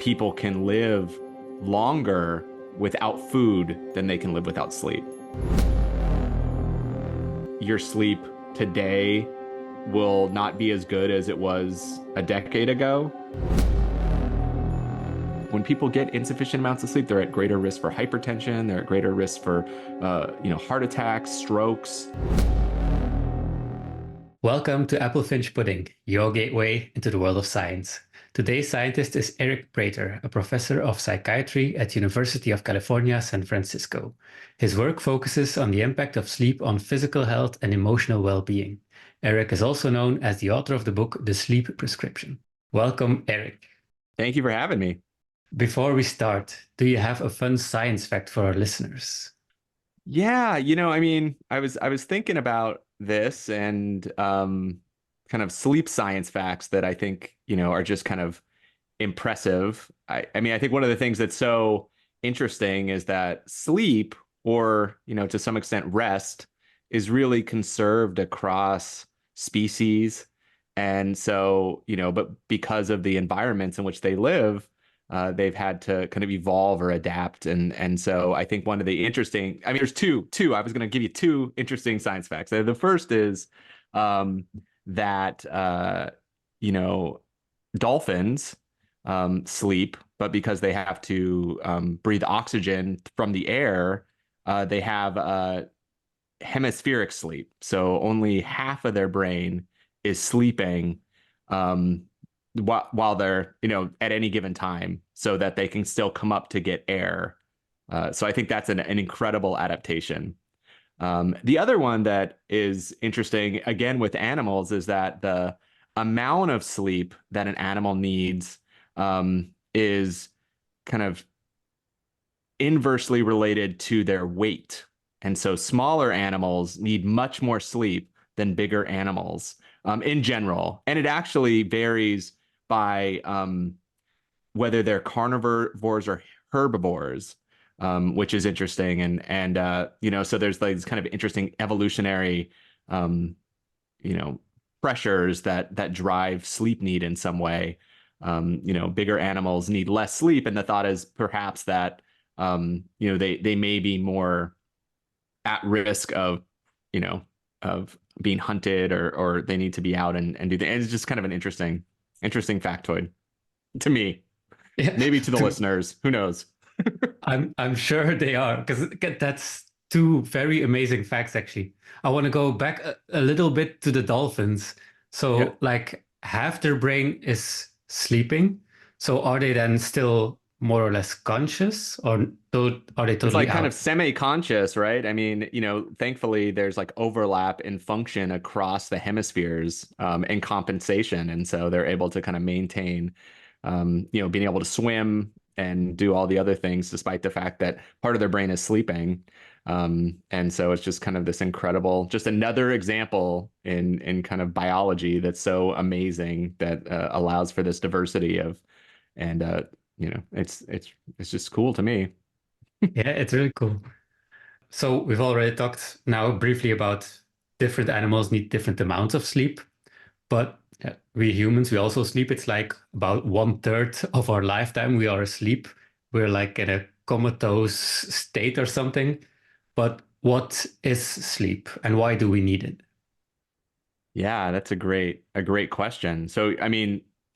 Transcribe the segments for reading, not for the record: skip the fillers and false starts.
people can live longer without food than they can live without sleep. Your sleep today will not be as good as it was a decade ago. When people get insufficient amounts of sleep, they're at greater risk for hypertension, they're at greater risk for heart attacks, strokes. Welcome to Apple Finch Pudding, your gateway into the world of science. Today's scientist is Aric Prather, a professor of psychiatry at University of California, San Francisco. His work focuses on the impact of sleep on physical health and emotional well-being. Aric is also known as the author of the book, The Sleep Prescription. Welcome, Aric. Thank you for having me. Before we start, do you have a fun science fact for our listeners? Yeah, I was thinking about this and kind of sleep science facts that I think, are just kind of impressive. I think one of the things that's so interesting is that sleep, or, to some extent rest, is really conserved across species. And so, but because of the environments in which they live, they've had to kind of evolve or adapt. And so I think one of the interesting, there's two, I was going to give you two interesting science facts. The first is that, dolphins sleep, but because they have to breathe oxygen from the air, they have hemispheric sleep. So only half of their brain is sleeping while they're, at any given time, so that they can still come up to get air. So I think that's an incredible adaptation. The other one that is interesting, again, with animals, is that the amount of sleep that an animal needs is kind of inversely related to their weight. And so smaller animals need much more sleep than bigger animals in general. And it actually varies by whether they're carnivores or herbivores, which is interesting. And so there's like these kind of interesting evolutionary, pressures that drive sleep need in some way. Bigger animals need less sleep. And the thought is perhaps that, they may be more at risk of being hunted, or they need to be out and do that. And it's just kind of an interesting factoid to me. Yeah. Maybe to the listeners, who knows? I'm sure they are, because that's two very amazing facts, actually. I want to go back a little bit to the dolphins. So yeah. Like half their brain is sleeping. So are they then still more or less conscious, or are they totally It's like out? kind of semi-conscious, right? Thankfully there's like overlap in function across the hemispheres and compensation. And so they're able to kind of maintain, being able to swim and do all the other things, despite the fact that part of their brain is sleeping. And so it's just kind of this incredible, just another example in kind of biology that's so amazing, that allows for this diversity of, and it's just cool to me. Yeah, it's really cool. So we've already talked now briefly about different animals need different amounts of sleep, but we humans, we also sleep. It's like about 1/3 of our lifetime we are asleep. We're like in a comatose state or something. But what is sleep and why do we need it? Yeah, that's a great question. So,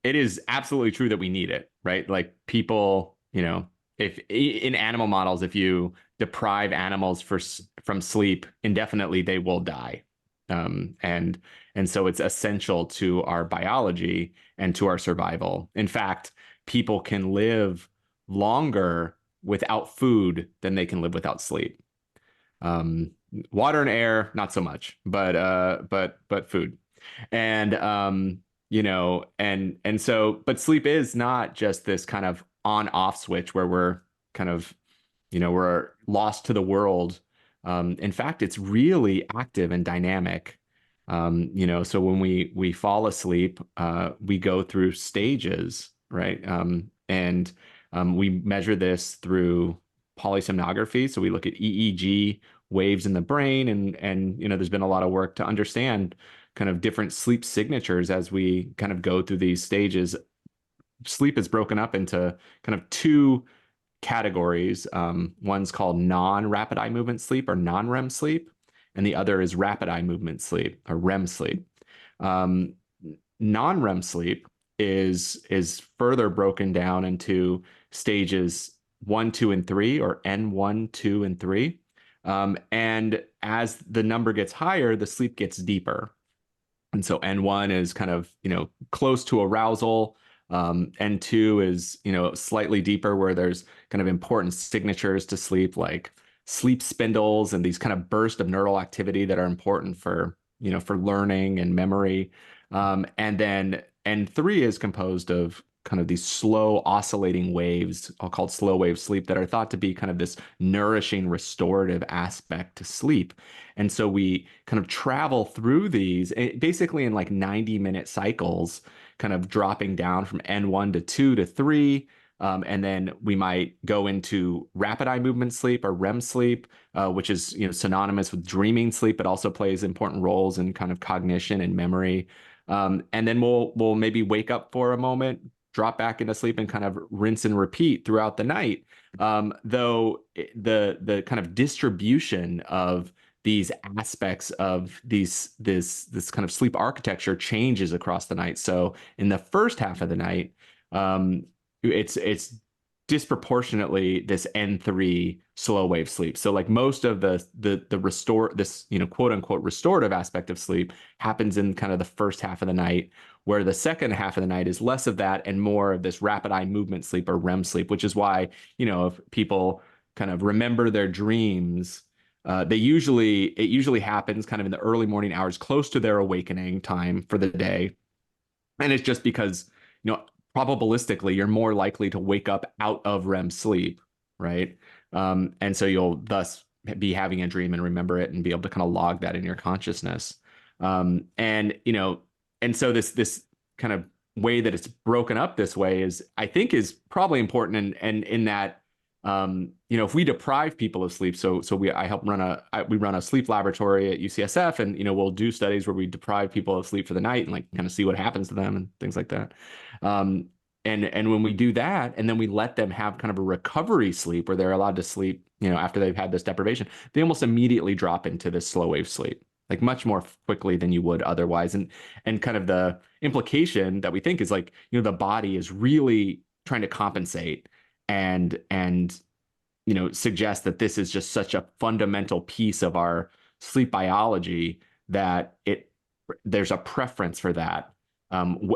it is absolutely true that we need it, right? Like people, if in animal models, if you deprive animals from sleep indefinitely, they will die. And so it's essential to our biology and to our survival. In fact, people can live longer without food than they can live without sleep. Water and air, not so much, but food. And but sleep is not just this kind of on-off switch where we're kind of, we're lost to the world. In fact, it's really active and dynamic. So when we fall asleep, we go through stages, right? We measure this through polysomnography. So we look at EEG waves in the brain, and there's been a lot of work to understand kind of different sleep signatures as we kind of go through these stages sleep is broken up into kind of two categories. One's called non-rapid eye movement sleep or non-REM sleep, and the other is rapid eye movement sleep or REM sleep. Um, Non-REM sleep is further broken down into stages one, two, and three, or N1, two, and three. And as the number gets higher, the sleep gets deeper. And so N1 is kind of, close to arousal. N2 is, slightly deeper where there's kind of important signatures to sleep, like sleep spindles and these kind of bursts of neural activity that are important for, for learning and memory. And then N3 is composed of kind of these slow oscillating waves, all called slow wave sleep, that are thought to be kind of this nourishing, restorative aspect to sleep. And so we kind of travel through these basically in like 90-minute cycles, kind of dropping down from N1 to 2 to 3. And then we might go into rapid eye movement sleep or REM sleep, which is synonymous with dreaming sleep, but also plays important roles in kind of cognition and memory. And then we'll maybe wake up for a moment, drop back into sleep, and kind of rinse and repeat throughout the night. Though the kind of distribution of these aspects of this kind of sleep architecture changes across the night. So in the first half of the night, it's disproportionately this N3 slow wave sleep. So like most of the restore this quote unquote restorative aspect of sleep happens in kind of the first half of the night, where the second half of the night is less of that and more of this rapid eye movement sleep or REM sleep, which is why if people kind of remember their dreams, it usually happens kind of in the early morning hours, close to their awakening time for the day. And it's just because, probabilistically, you're more likely to wake up out of REM sleep, right? And so you'll thus be having a dream and remember it and be able to kind of log that in your consciousness. And so this kind of way that it's broken up this way I think is probably important, and in that if we deprive people of sleep, so I help we run a sleep laboratory at UCSF, and we'll do studies where we deprive people of sleep for the night and like kind of see what happens to them and things like that. And when we do that, and then we let them have kind of a recovery sleep where they're allowed to sleep, after they've had this deprivation, they almost immediately drop into this slow wave sleep, like much more quickly than you would otherwise. And kind of the implication that we think is like, the body is really trying to compensate and suggest that this is just such a fundamental piece of our sleep biology that there's a preference for that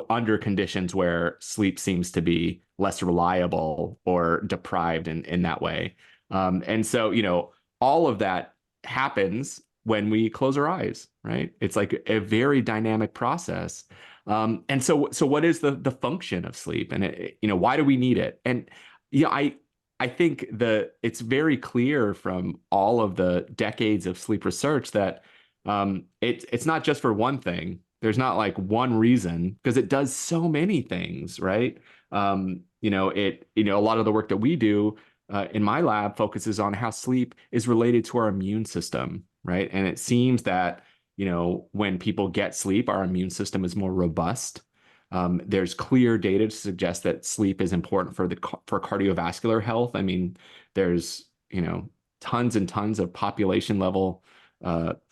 under conditions where sleep seems to be less reliable or deprived in that way. And so, all of that happens when we close our eyes, right? It's like a very dynamic process. And so what is the function of sleep, and why do we need it? And I think it's very clear from all of the decades of sleep research that it's not just for one thing. There's not like one reason, because it does so many things, right? A lot of the work that we do in my lab focuses on how sleep is related to our immune system, right? And it seems that, when people get sleep, our immune system is more robust. There's clear data to suggest that sleep is important for cardiovascular health. I mean, there's tons and tons of population level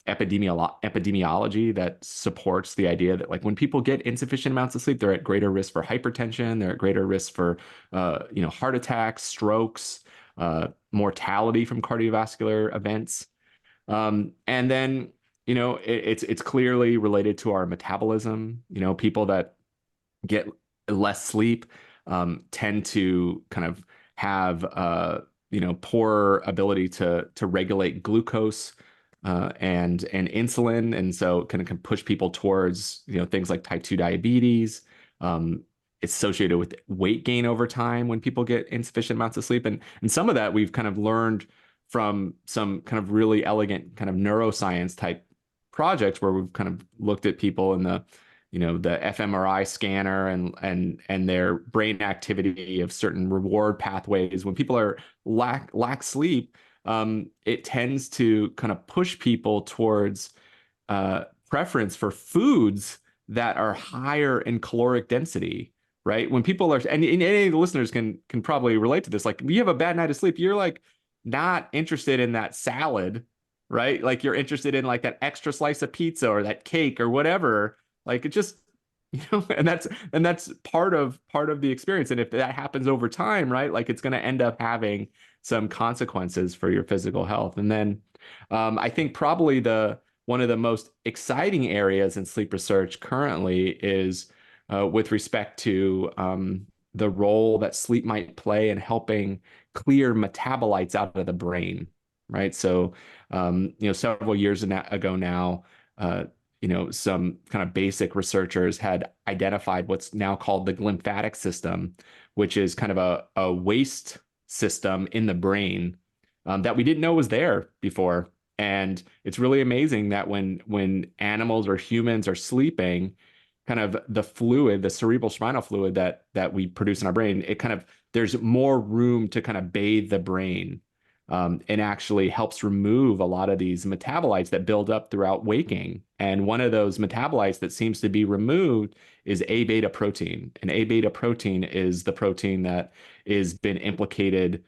epidemiology that supports the idea that like when people get insufficient amounts of sleep, they're at greater risk for hypertension, they're at greater risk for heart attacks, strokes, mortality from cardiovascular events. And then it's clearly related to our metabolism. People that get less sleep tend to kind of have poor ability to regulate glucose and insulin, and so kind of can push people towards things like type 2 diabetes. It's associated with weight gain over time when people get insufficient amounts of sleep, and some of that we've kind of learned from some kind of really elegant kind of neuroscience type projects where we've kind of looked at people in the fMRI scanner and their brain activity of certain reward pathways. When people lack sleep, it tends to kind of push people towards preference for foods that are higher in caloric density, right? When people are, and any of the listeners can probably relate to this. Like, you have a bad night of sleep, you're like not interested in that salad, right? Like, you're interested in like that extra slice of pizza or that cake or whatever. Like, it just, and that's part of the experience. And if that happens over time, right, like it's going to end up having some consequences for your physical health. And then I think probably the one of the most exciting areas in sleep research currently is with respect to the role that sleep might play in helping clear metabolites out of the brain, right? So, several years ago now, some kind of basic researchers had identified what's now called the glymphatic system, which is kind of a waste system in the brain that we didn't know was there before. And it's really amazing that when animals or humans are sleeping, kind of the fluid, the cerebral spinal fluid that we produce in our brain, it kind of there's more room to kind of bathe the brain, and actually helps remove a lot of these metabolites that build up throughout waking. And one of those metabolites that seems to be removed is A beta protein. And A beta protein is the protein that has been implicated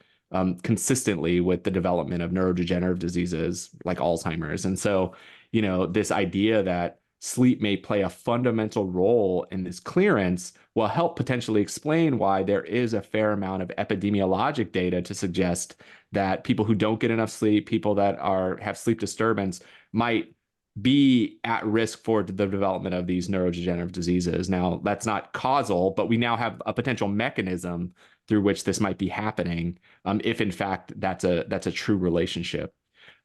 consistently with the development of neurodegenerative diseases like Alzheimer's. And so, this idea that sleep may play a fundamental role in this clearance will help potentially explain why there is a fair amount of epidemiologic data to suggest that people who don't get enough sleep, people that have sleep disturbance, might be at risk for the development of these neurodegenerative diseases. Now, that's not causal, but we now have a potential mechanism through which this might be happening, if in fact that's a true relationship.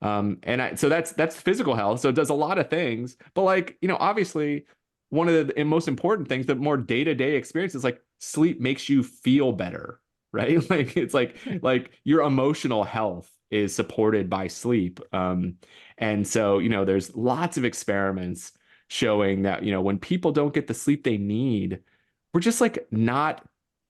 So that's physical health. So it does a lot of things, but like, obviously one of the most important things, the more day-to-day experience is like sleep makes you feel better, right? Like it's like your emotional health is supported by sleep. And so, there's lots of experiments showing that, when people don't get the sleep they need, we're just like not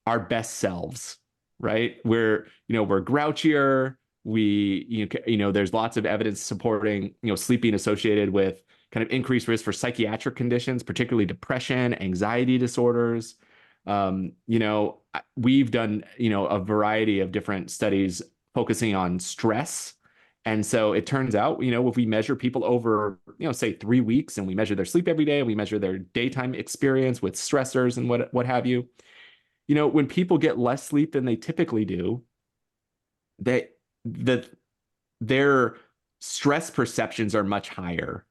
our best selves, right? We're grouchier. There's lots of evidence supporting, sleeping associated with kind of increased risk for psychiatric conditions, particularly depression, anxiety disorders. We've done, a variety of different studies focusing on stress. And so it turns out, if we measure people over, say 3 weeks, and we measure their sleep every day, and we measure their daytime experience with stressors and what have you, when people get less sleep than they typically do, they that their stress perceptions are much higher.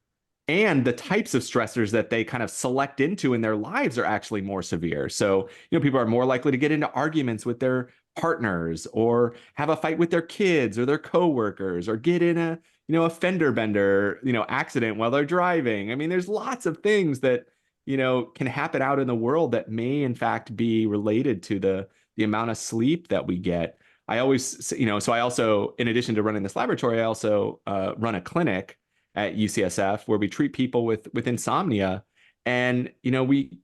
And the types of stressors that they kind of select into in their lives are actually more severe. So, people are more likely to get into arguments with their partners, or have a fight with their kids or their coworkers, or get in a fender bender, accident while they're driving. I mean, there's lots of things that, can happen out in the world that may in fact be related to the amount of sleep that we get. I always, so I also, in addition to running this laboratory, I also run a clinic at UCSF where we treat people with insomnia. And, we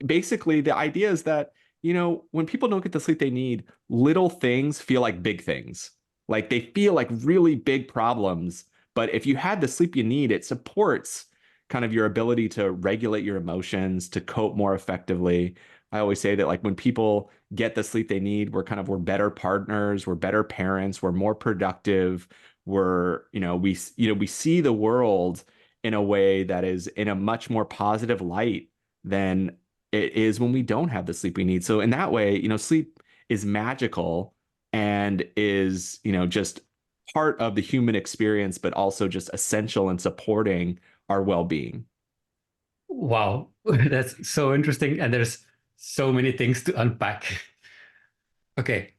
basically, the idea is that, when people don't get the sleep they need, little things feel like big things. Like they feel like really big problems. But if you had the sleep you need, it supports kind of your ability to regulate your emotions, to cope more effectively. I always say that like when people get the sleep they need, we're better partners, we're better parents, we're more productive, we see the world in a way that is in a much more positive light than it is when we don't have the sleep we need. So in that way, sleep is magical and is, just part of the human experience, but also just essential in supporting our well-being. Wow, that's so interesting. And there's so many things to unpack. Okay,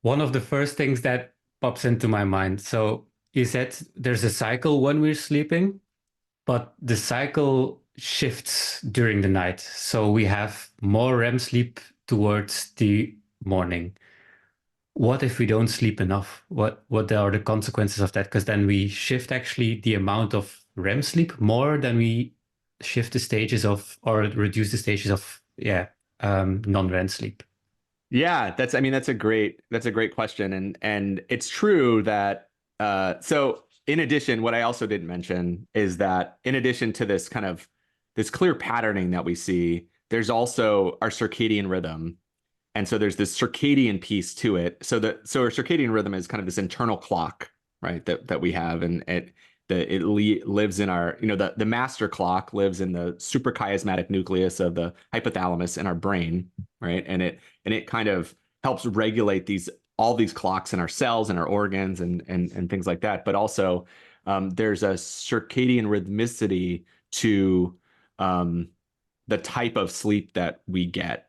one of the first things that pops into my mind. So you said there's a cycle when we're sleeping, but the cycle shifts during the night. So we have more REM sleep towards the morning. What if we don't sleep enough? What are the consequences of that? Because then we shift actually the amount of REM sleep more than we shift the stages of, or reduce the stages of, non-REM sleep. Yeah, that's a great question. And it's true that so in addition, what I also didn't mention is that in addition to this kind of this clear patterning that we see, there's also our circadian rhythm. And so there's this circadian piece to it. So our circadian rhythm is kind of this internal clock, right? That we have, and lives in our, the master clock lives in the suprachiasmatic nucleus of the hypothalamus in our brain, right? And it kind of helps regulate all these clocks in our cells and our organs and things like that. But also, there's a circadian rhythmicity to the type of sleep that we get.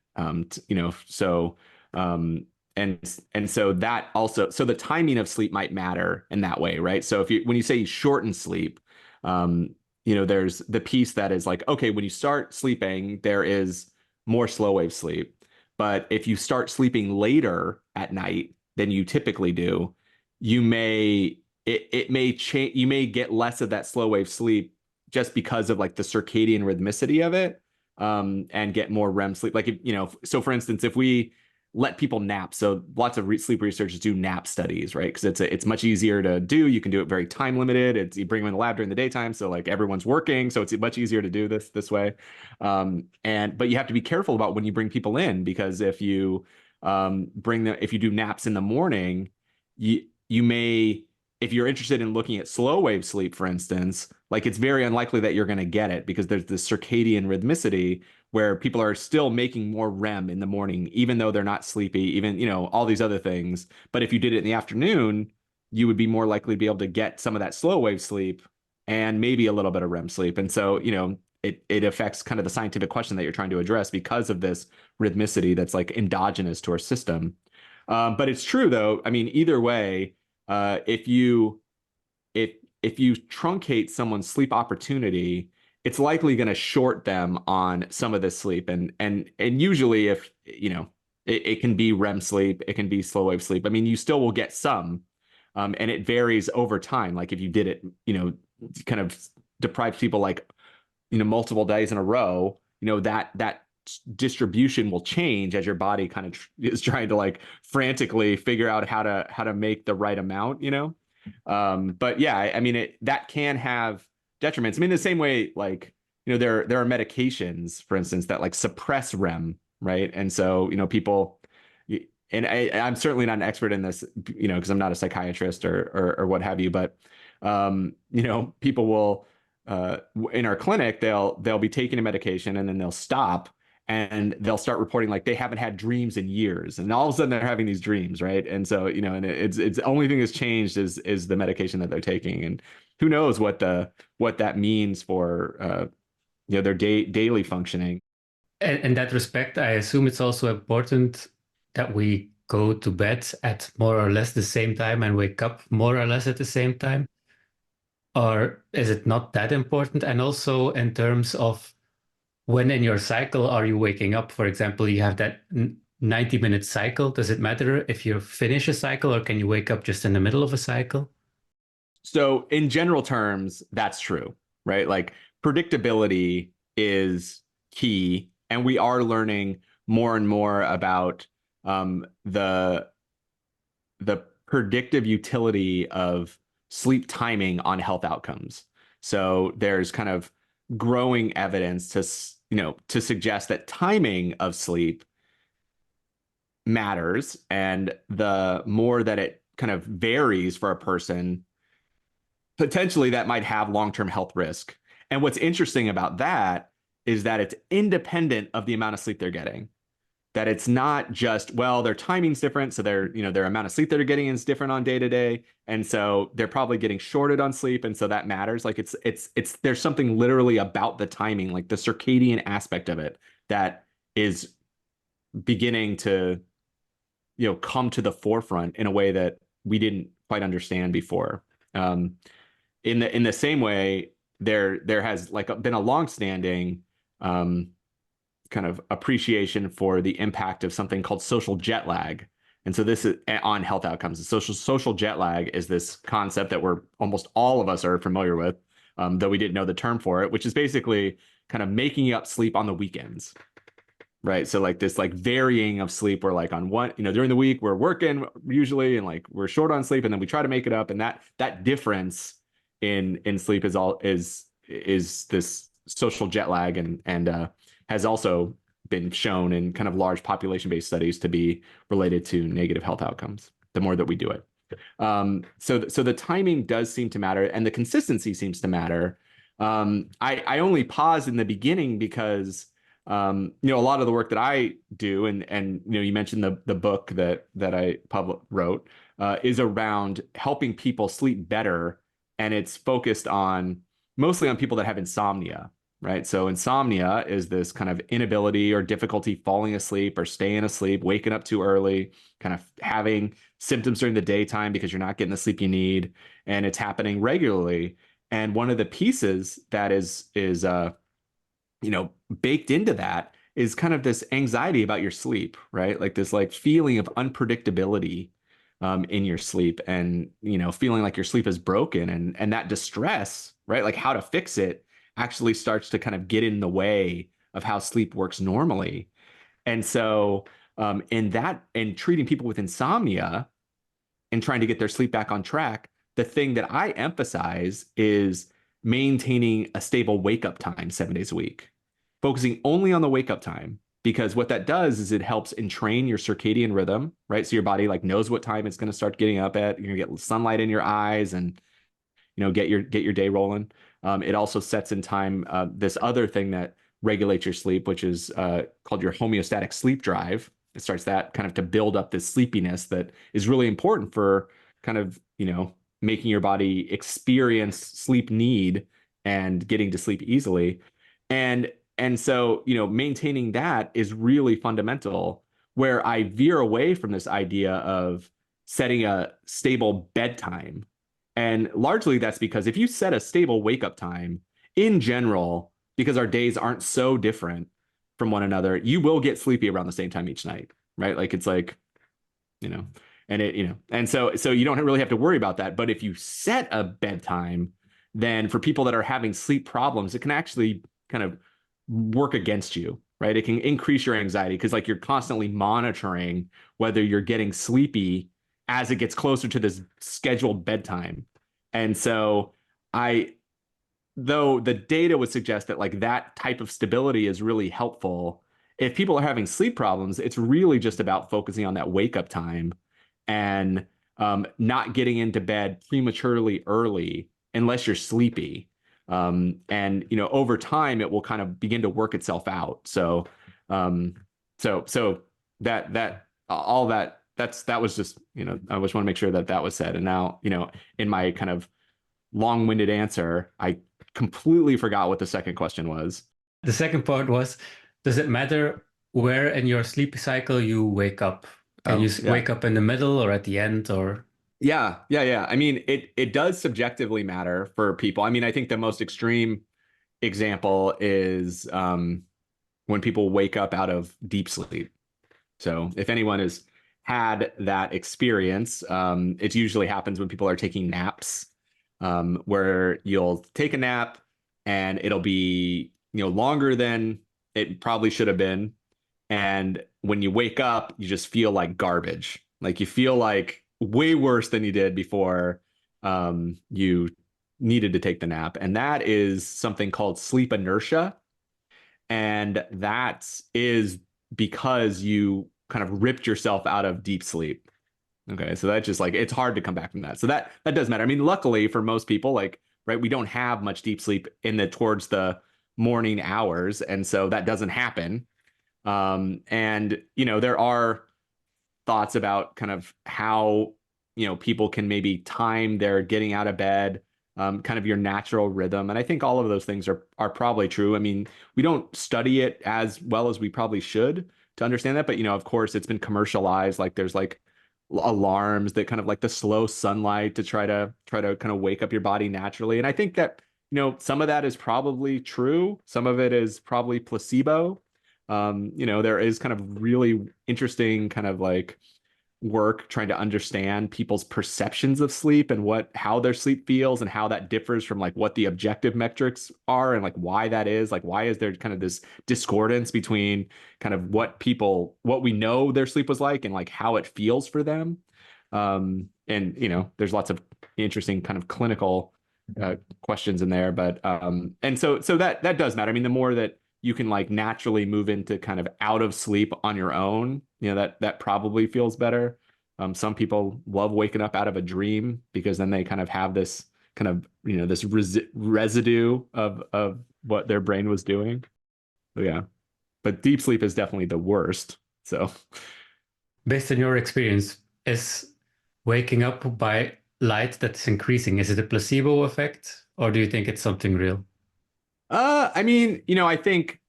So and so that also, so the timing of sleep might matter in that way, right? So when you say you shorten sleep, there's the piece that is like, okay, when you start sleeping, there is more slow wave sleep. But if you start sleeping later at night than you typically do, it may change. You may get less of that slow wave sleep just because of like the circadian rhythmicity of it, and get more REM sleep. Like, so for instance, if we let people nap, so lots of sleep researchers do nap studies, right? Because it's much easier to do. You can do it very time limited. You bring them in the lab during the daytime, so like everyone's working, so it's much easier to do this way. But you have to be careful about when you bring people in, because if you if you do naps in the morning, you may, if you're interested in looking at slow wave sleep, for instance, like it's very unlikely that you're going to get it, because there's this circadian rhythmicity where people are still making more REM in the morning, even though they're not sleepy, even, all these other things. But if you did it in the afternoon, you would be more likely to be able to get some of that slow wave sleep and maybe a little bit of REM sleep. And so, it affects kind of the scientific question that you're trying to address because of this rhythmicity that's like endogenous to our system. But it's true, though. I mean, either way, if you truncate someone's sleep opportunity, it's likely going to short them on some of this sleep. And usually, if it can be REM sleep, it can be slow wave sleep. I mean, you still will get some, and it varies over time. Like if you did it, kind of deprive people like multiple days in a row, that distribution will change as your body kind of is trying to like frantically figure out how to make the right amount. But yeah, I mean, that can have detriments. I mean, the same way, like, there are medications, for instance, that like suppress REM, right? And so, people, and I'm certainly not an expert in this, because I'm not a psychiatrist or what have you, but, people will, in our clinic, they'll be taking a medication and then they'll stop, and they'll start reporting like they haven't had dreams in years, and all of a sudden they're having these dreams, right? And so, and it's the only thing that's changed is the medication that they're taking, and who knows what that means for their daily functioning. And in that respect, I assume it's also important that we go to bed at more or less the same time and wake up more or less at the same time. Or is it not that important? And also in terms of when in your cycle are you waking up? For example, you have that 90-minute cycle. Does it matter if you finish a cycle, or can you wake up just in the middle of a cycle? So in general terms, that's true, right? Like predictability is key, and we are learning more and more about the predictive utility of sleep timing on health outcomes. So there's kind of growing evidence to suggest that timing of sleep matters, and the more that it kind of varies for a person, potentially that might have long-term health risk. And what's interesting about that is that it's independent of the amount of sleep they're getting. That it's not just, well, their timing's different, so their amount of sleep they're getting is different on day to day, and so they're probably getting shorted on sleep, and so that matters. Like it's there's something literally about the timing, like the circadian aspect of it, that is beginning to come to the forefront in a way that we didn't quite understand before. In the same way, there has like been a longstanding kind of appreciation for the impact of something called social jet lag. And so this is on health outcomes. Social jet lag is this concept that we're almost all of us are familiar with, though we didn't know the term for it, which is basically kind of making up sleep on the weekends, right? So like this like varying of sleep, where like on one, during the week we're working usually, and like we're short on sleep, and then we try to make it up, and that difference in sleep is this social jet lag, and has also been shown in kind of large population-based studies to be related to negative health outcomes, the more that we do it. So the timing does seem to matter, and the consistency seems to matter. I only paused in the beginning because you know, a lot of the work that I do, and you know, you mentioned the book that I wrote is around helping people sleep better, and it's focused on mostly on people that have insomnia, right? So insomnia is this kind of inability or difficulty falling asleep or staying asleep, waking up too early, kind of having symptoms during the daytime because you're not getting the sleep you need, and it's happening regularly. And one of the pieces that is you know, baked into that is kind of this anxiety about your sleep, right? Like this like feeling of unpredictability in your sleep, and you know, feeling like your sleep is broken, and that distress, right? Like how to fix it actually starts to kind of get in the way of how sleep works normally. And so in treating people with insomnia and trying to get their sleep back on track, the thing that I emphasize is maintaining a stable wake up time 7 days a week, focusing only on the wake up time. Because what that does is it helps entrain your circadian rhythm, right? So your body like knows what time it's going to start getting up at. You're going to get sunlight in your eyes, and you know, get your day rolling. It also sets in time this other thing that regulates your sleep, which is called your homeostatic sleep drive. It starts that kind of to build up this sleepiness that is really important for kind of, you know, making your body experience sleep need and getting to sleep easily. And so, you know, maintaining that is really fundamental. Where I veer away from this idea of setting a stable bedtime, and largely that's because if you set a stable wake up time in general, because our days aren't so different from one another, you will get sleepy around the same time each night, right? Like it's like, you know, and it, you know, and so you don't really have to worry about that. But if you set a bedtime, then for people that are having sleep problems, it can actually kind of work against you, right? It can increase your anxiety because like you're constantly monitoring whether you're getting sleepy as it gets closer to this scheduled bedtime. And so I, though the data would suggest that like that type of stability is really helpful, if people are having sleep problems, it's really just about focusing on that wake up time and not getting into bed prematurely early unless you're sleepy. And you know, over time, it will kind of begin to work itself out. So, um, so that all that was just, you know, I just want to make sure that that was said. And now, you know, in my kind of long-winded answer, I completely forgot what the second question was. The second part was, does it matter where in your sleep cycle you wake up? Can you Oh, yeah. wake up in the middle or at the end or? Yeah. I mean, it does subjectively matter for people. I mean, I think the most extreme example is when people wake up out of deep sleep. So if anyone has had that experience, it usually happens when people are taking naps, where you'll take a nap and it'll be, you know, longer than it probably should have been. And when you wake up, you just feel like garbage. Like you feel like way worse than you did before you needed to take the nap. And that is something called sleep inertia. And that is because you kind of ripped yourself out of deep sleep. Okay, so that's just like it's hard to come back from that. So that does matter. I mean, luckily for most people, like right, we don't have much deep sleep in the towards the morning hours, and so that doesn't happen. And you know, there are thoughts about kind of how, you know, people can maybe time their getting out of bed, kind of your natural rhythm. And I think all of those things are probably true. I mean, we don't study it as well as we probably should to understand that, but you know, of course, it's been commercialized. Like there's like alarms that kind of like the slow sunlight to try to kind of wake up your body naturally. And I think that, you know, some of that is probably true. Some of it is probably placebo. You know, there is kind of really interesting kind of like work trying to understand people's perceptions of sleep and how their sleep feels and how that differs from like what the objective metrics are and like why that is. Like why is there kind of this discordance between kind of what we know their sleep was like and like how it feels for them. And you know, there's lots of interesting kind of clinical questions in there, but and so that does matter. I mean, the more that you can like naturally move into kind of out of sleep on your own, that probably feels better. Some people love waking up out of a dream because then they kind of have this kind of, this residue of what their brain was doing. So, yeah, but deep sleep is definitely the worst. So, Based on your experience, is waking up by light that's increasing, is it a placebo effect, or do you think it's something real? I mean, I think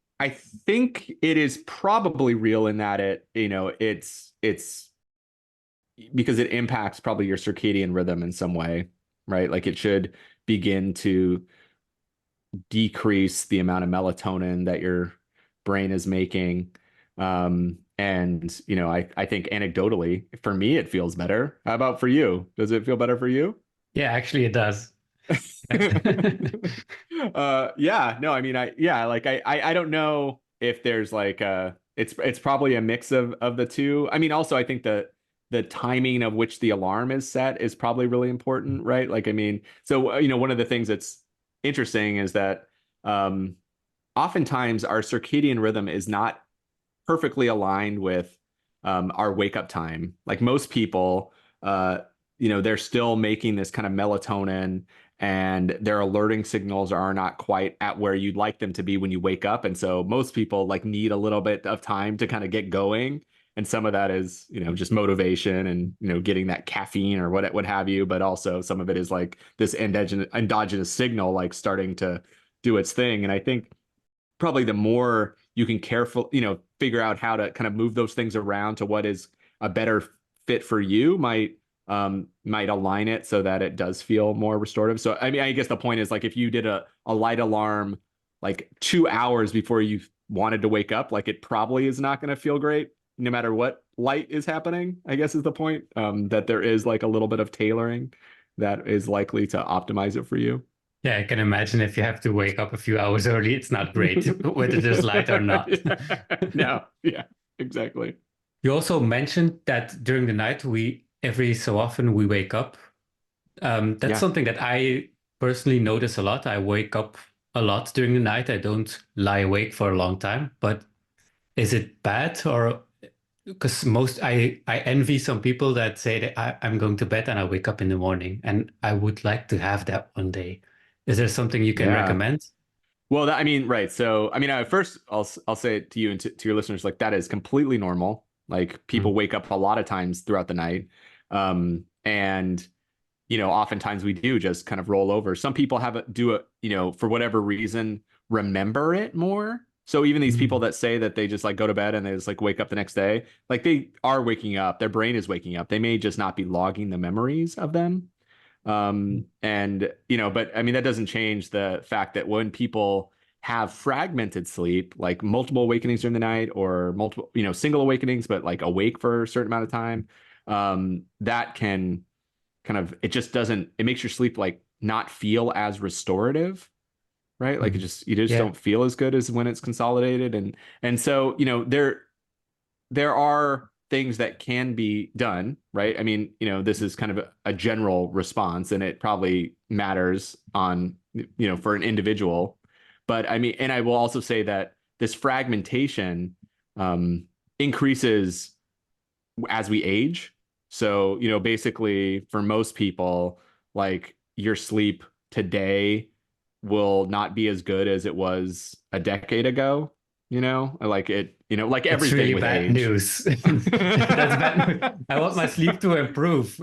it is probably real in that it's because it impacts probably your circadian rhythm in some way, right? Like it should begin to decrease the amount of melatonin that your brain is making. And I think anecdotally, for me, it feels better. How about for you? Does it feel better for you? Yeah, actually, it does. Yeah, no, I mean, I don't know if there's like it's probably a mix of the two. I mean, also, I think the timing of which the alarm is set is probably really important, right? Like, I mean, so one of the things that's interesting is that um, oftentimes our circadian rhythm is not perfectly aligned with our wake up time. Like most people, they're still making this kind of melatonin and their alerting signals are not quite at where you'd like them to be when you wake up. And so most people like need a little bit of time to kind of get going. And some of that is, just motivation and, getting that caffeine or what have you. But also some of it is like this endogenous signal, like starting to do its thing. And I think probably the more you can figure out how to kind of move those things around to what is a better fit for you might align it so that it does feel more restorative. So I mean, I guess the point is like if you did a light alarm like 2 hours before you wanted to wake up, like it probably is not going to feel great no matter what light is happening, I guess is the point. That there is like a little bit of tailoring that is likely to optimize it for you. Yeah, I can imagine if you have to wake up a few hours early, it's not great, whether there's light or not. No, yeah, exactly. You also mentioned that during the night, we every so often we wake up. That's Yeah. something that I personally notice a lot. I wake up a lot during the night. I don't lie awake for a long time, but is it bad or because I envy some people that say that I'm going to bed and I wake up in the morning, and I would like to have that one day. Is there something you can Yeah. recommend? Well, I mean, right. So, I mean, first, I'll say it to you and to your listeners, like that is completely normal. Like people Mm. wake up a lot of times throughout the night, and oftentimes we do just kind of roll over. Some people do it, for whatever reason, remember it more. So even these people Mm. that say that they just like go to bed and they just like wake up the next day, like they are waking up, their brain is waking up. They may just not be logging the memories of them. And but I mean that doesn't change the fact that when people have fragmented sleep, like multiple awakenings during the night or multiple, single awakenings, but like awake for a certain amount of time, that can kind of it makes your sleep like not feel as restorative, right? Like Mm. you just Yeah. don't feel as good as when it's consolidated. And so, there are things that can be done, right? I mean, this is kind of a general response and it probably matters on, for an individual. But I mean, and I will also say that this fragmentation um, increases as we age. So, basically for most people, like your sleep today will not be as good as it was a decade ago, like like It's everything really with bad age. news. That's bad news. I want my sleep to improve.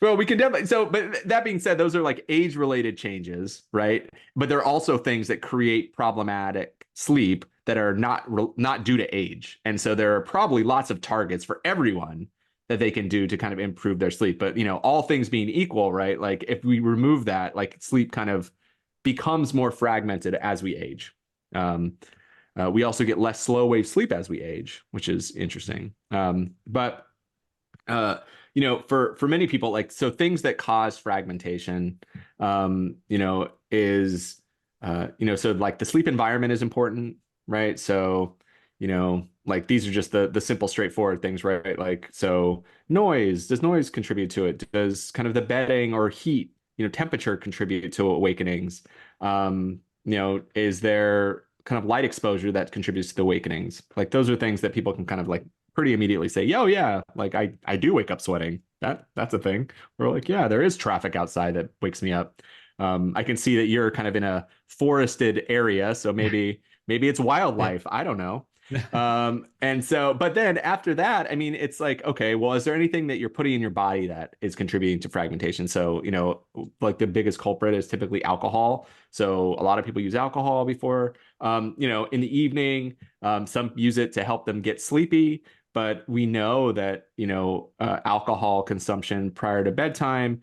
Well, we can definitely. So, but that being said, those are like age related changes, right? But there are also things that create problematic sleep that are not due to age. And so there are probably lots of targets for everyone that they can do to kind of improve their sleep. But, all things being equal, right? Like if we remove that, like sleep kind of becomes more fragmented as we age. Um, we also get less slow wave sleep as we age, which is interesting. But uh, for many people, like so things that cause fragmentation, is so like the sleep environment is important, right? So, like these are just the simple, straightforward things, right? Like so does noise contribute to it? Does kind of the bedding or heat, temperature contribute to awakenings? Is there kind of light exposure that contributes to the awakenings. Like those are things that people can kind of like pretty immediately say, "Yo, yeah, like I do wake up sweating. That's a thing." We're like, "Yeah, there is traffic outside that wakes me up." I can see that you're kind of in a forested area, so maybe it's Yeah. wildlife. I don't know. And so, but then after that, I mean, it's like, okay, well, is there anything that you're putting in your body that is contributing to fragmentation? So, like the biggest culprit is typically alcohol. So a lot of people use alcohol before, in the evening. Some use it to help them get sleepy, but we know that, alcohol consumption prior to bedtime,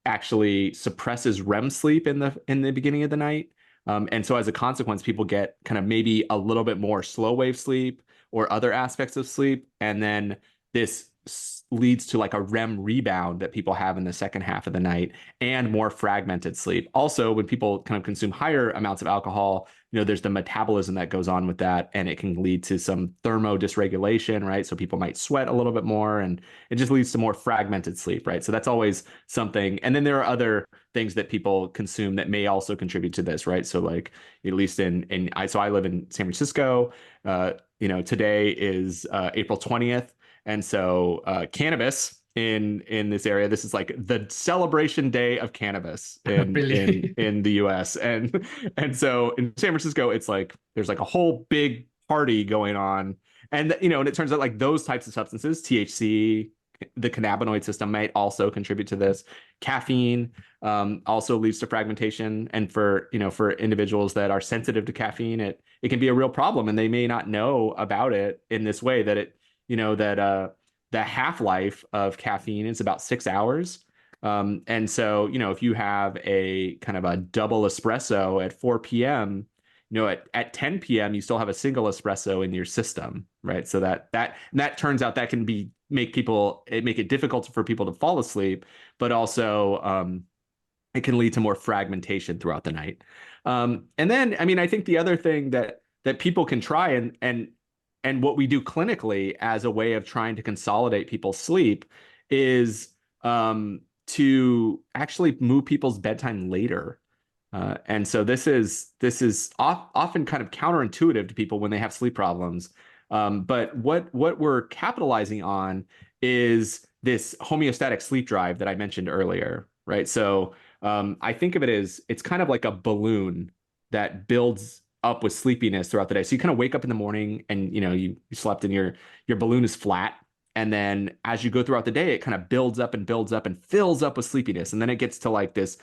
actually suppresses REM sleep in the beginning of the night. And so as a consequence, people get kind of maybe a little bit more slow wave sleep or other aspects of sleep. And then this leads to like a REM rebound that people have in the second half of the night and more fragmented sleep. Also, when people kind of consume higher amounts of alcohol, there's the metabolism that goes on with that, and it can lead to some thermodysregulation, right? So people might sweat a little bit more, and it just leads to more fragmented sleep, right? So that's always something. And then there are other things that people consume that may also contribute to this, right? So like at least so I live in San Francisco. Today is April 20th. And so cannabis in this area, this is like the celebration day of cannabis in in Really? in the US. And so in San Francisco, it's like there's like a whole big party going on. And it turns out like those types of substances, THC, the cannabinoid system might also contribute to this. Caffeine also leads to fragmentation, and for individuals that are sensitive to caffeine, it can be a real problem, and they may not know about it in this way that the half-life of caffeine is about 6 hours. And so, if you have a kind of a double espresso at 4 p.m., at 10 p.m., you still have a single espresso in your system, right? So that turns out that can make it difficult for people to fall asleep, but also it can lead to more fragmentation throughout the night. And then, I mean, I think the other thing that people can try and what we do clinically as a way of trying to consolidate people's sleep is to actually move people's bedtime later. And so this is often kind of counterintuitive to people when they have sleep problems. But what we're capitalizing on is this homeostatic sleep drive that I mentioned earlier, right? So I think of it as it's kind of like a balloon that builds up with sleepiness throughout the day. So you kind of wake up in the morning and you slept and your balloon is flat. And then as you go throughout the day, it kind of builds up and fills up with sleepiness. And then it gets to like this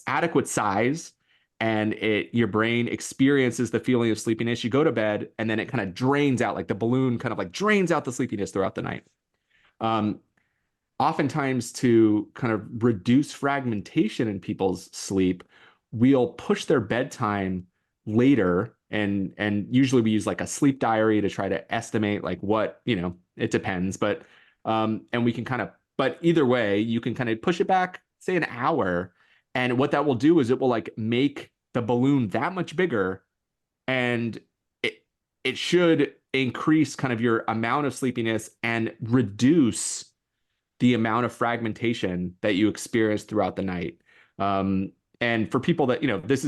adequate size, and your brain experiences the feeling of sleepiness. You go to bed and then it kind of drains out, like the balloon kind of like drains out the sleepiness throughout the night. Um, Oftentimes to kind of reduce fragmentation in people's sleep, we'll push their bedtime later, and usually we use like a sleep diary to try to estimate like what, it depends, but and we can kind of, but either way, you can kind of push it back, say an hour, and what that will do is it will like make the balloon that much bigger, and it should increase kind of your amount of sleepiness and reduce the amount of fragmentation that you experience throughout the night. And for people that, this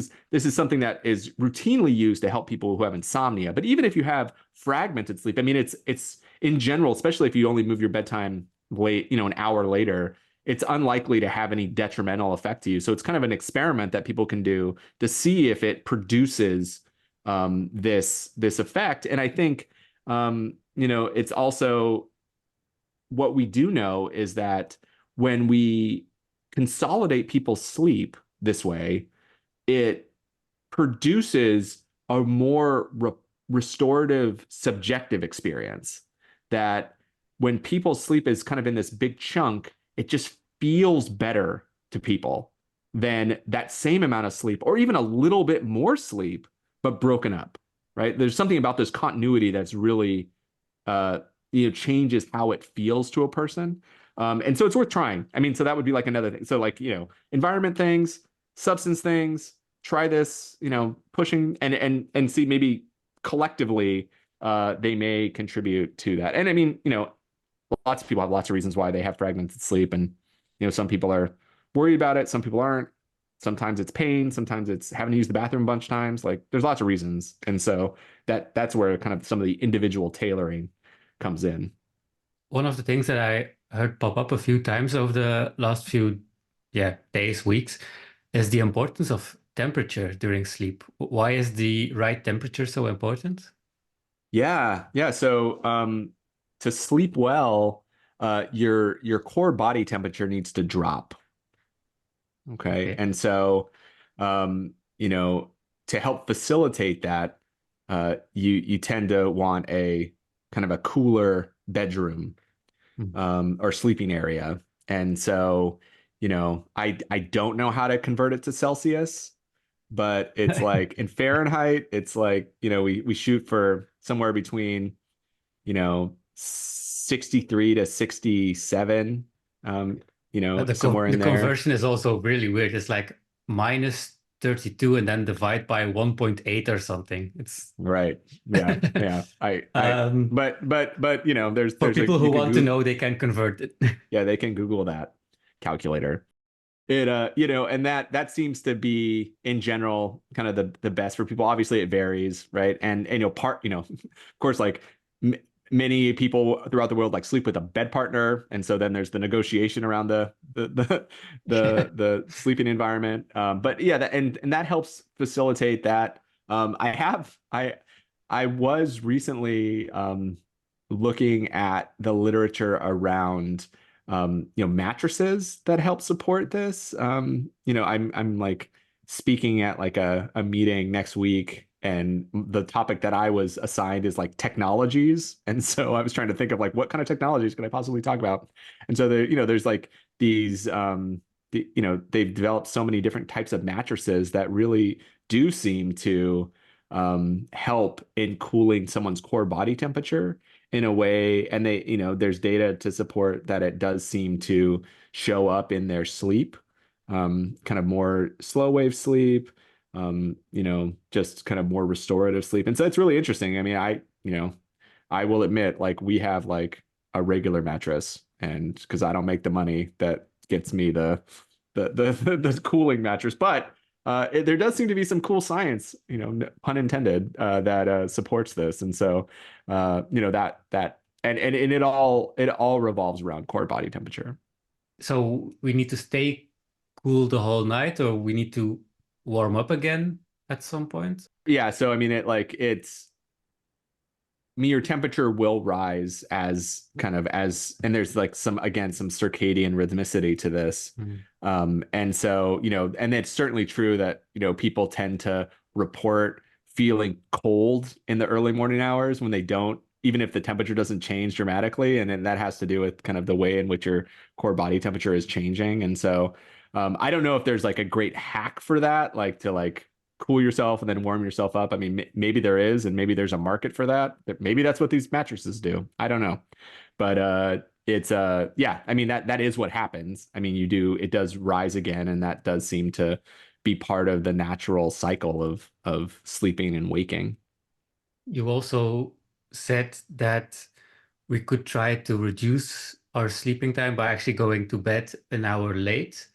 is something that is routinely used to help people who have insomnia. But even if you have fragmented sleep, I mean, it's in general, especially if you only move your bedtime late, an hour later, it's unlikely to have any detrimental effect to you. So it's kind of an experiment that people can do to see if it produces this effect. And I think it's also, what we do know is that when we consolidate people's sleep this way, it produces a more restorative subjective experience. That when people's sleep is kind of in this big chunk, it just feels better to people than that same amount of sleep or even a little bit more sleep, but broken up, right? There's something about this continuity that's really changes how it feels to a person. And so it's worth trying. I mean, so that would be like another thing. So like, environment things, substance things, try this, pushing and see maybe collectively they may contribute to that. And I mean, lots of people have lots of reasons why they have fragmented sleep. And, some people are worried about it. Some people aren't. Sometimes it's pain, sometimes it's having to use the bathroom a bunch of times. Like there's lots of reasons. And so that's where kind of some of the individual tailoring comes in. One of the things that I heard pop up a few times over the last few, days, weeks, is the importance of temperature during sleep. Why is the right temperature so important? Yeah, yeah. So to sleep well, your core body temperature needs to drop. Okay. Okay. And so to help facilitate that, you tend to want a kind of a cooler bedroom Mm. or sleeping area. And so, I don't know how to convert it to Celsius, but it's like in Fahrenheit, it's like, we shoot for somewhere between, 63 to 67, The somewhere the in there. conversion is also really weird. It's like minus 32 and then divide by 1.8 or something. It's Right. Yeah. Yeah. um, But for there's people like who you could want to Google, know, they can convert it. yeah, they can Google that calculator. It and that seems to be in general kind of the best for people. Obviously it varies, right? And of course, like m many people throughout the world like sleep with a bed partner, and so then there's the negotiation around the sleeping environment. But yeah, and that helps facilitate that. I was recently looking at the literature around mattresses that help support this. I'm like speaking at like a meeting next week, and the topic that I was assigned is like technologies. And so I was trying to think of like what kind of technologies could I possibly talk about. And so there's like these they've developed so many different types of mattresses that really do seem to help in cooling someone's core body temperature in a way, and there's data to support that it does seem to show up in their sleep, kind of more slow wave sleep, just kind of more restorative sleep. And so it's really interesting. I mean, I will admit, like we have like a regular mattress, and because I don't make the money that gets me the cooling mattress, but there does seem to be some cool science, pun intended, that supports this. And so, and it all revolves around core body temperature. So we need to stay cool the whole night, or we need to warm up again at some point? Yeah. So, I mean, your temperature will rise and there's like some circadian rhythmicity to this. Mhm. And so, and it's certainly true that, people tend to report feeling cold in the early morning hours when they don't, even if the temperature doesn't change dramatically. And then that has to do with kind of the way in which your core body temperature is changing. And so, I don't know if there's like a great hack for that, like to like cool yourself and then warm yourself up. I mean, maybe there is, and maybe there's a market for that. Maybe that's what these mattresses do. I don't know. But it's yeah, I mean that is what happens. I mean, it does rise again, and that does seem to be part of the natural cycle of sleeping and waking. You also said that we could try to reduce our sleeping time by actually going to bed an hour late.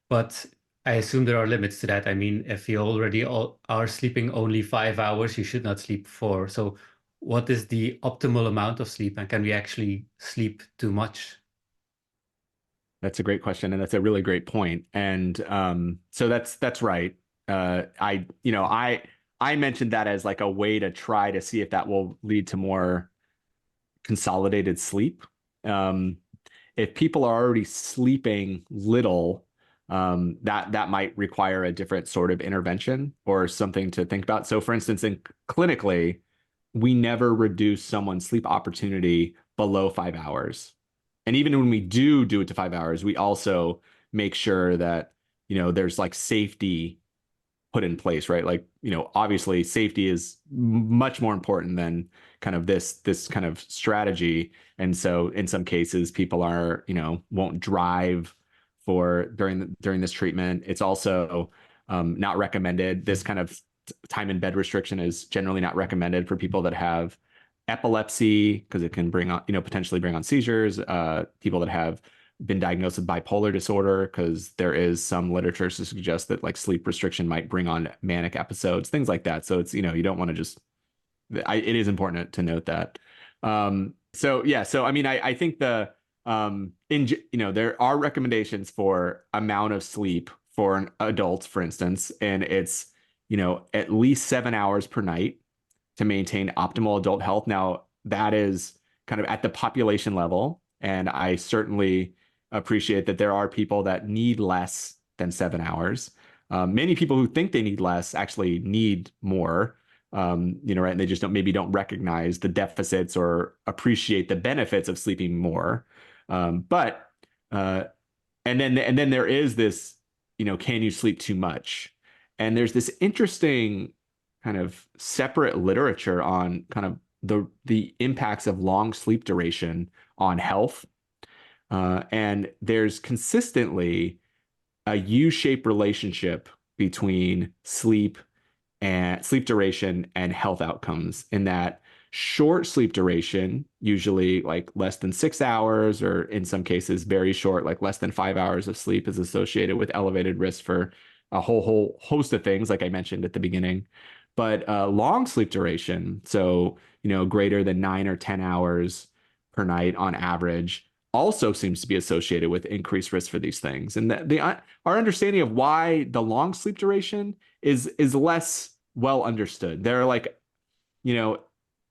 But I assume there are limits to that. I mean, if you already are sleeping only 5 hours, you should not sleep four. So, what is the optimal amount of sleep, and can we actually sleep too much? That's a great question, and that's a really great point. And so that's right. I mentioned that as like a way to try to see if that will lead to more consolidated sleep. Um, if people are already sleeping little, that might require a different sort of intervention or something to think about. So, for instance, clinically, we never reduce someone's sleep opportunity below 5 hours. And even when we do it to 5 hours, we also make sure that, there's like safety put in place, right? Like, obviously safety is much more important than kind of this kind of strategy. And so in some cases, people won't drive during this treatment. It's also not recommended. This kind of time in bed restriction is generally not recommended for people that have epilepsy because it can potentially bring on seizures, people that have been diagnosed with bipolar disorder, because there is some literature to suggest that like sleep restriction might bring on manic episodes, things like that. So it's, you don't want to just, it is important to note that. So yeah, so I mean, I think there are recommendations for amount of sleep for an adult, for instance, and it's, at least 7 hours per night to maintain optimal adult health. Now, that is kind of at the population level, and I certainly appreciate that there are people that need less than 7 hours. Many people who think they need less actually need more, right? And they just don't recognize the deficits or appreciate the benefits of sleeping more. But and then there is this, can you sleep too much? And there's this interesting kind of separate literature on kind of the impacts of long sleep duration on health. And there's consistently a U-shaped relationship between sleep and sleep duration and health outcomes, in that short sleep duration, usually like less than 6 hours, or in some cases very short, like less than 5 hours of sleep, is associated with elevated risk for a whole host of things, like I mentioned at the beginning. But long sleep duration, so greater than 9 or 10 hours per night on average, also seems to be associated with increased risk for these things. And our understanding of why the long sleep duration is less well understood. There are like,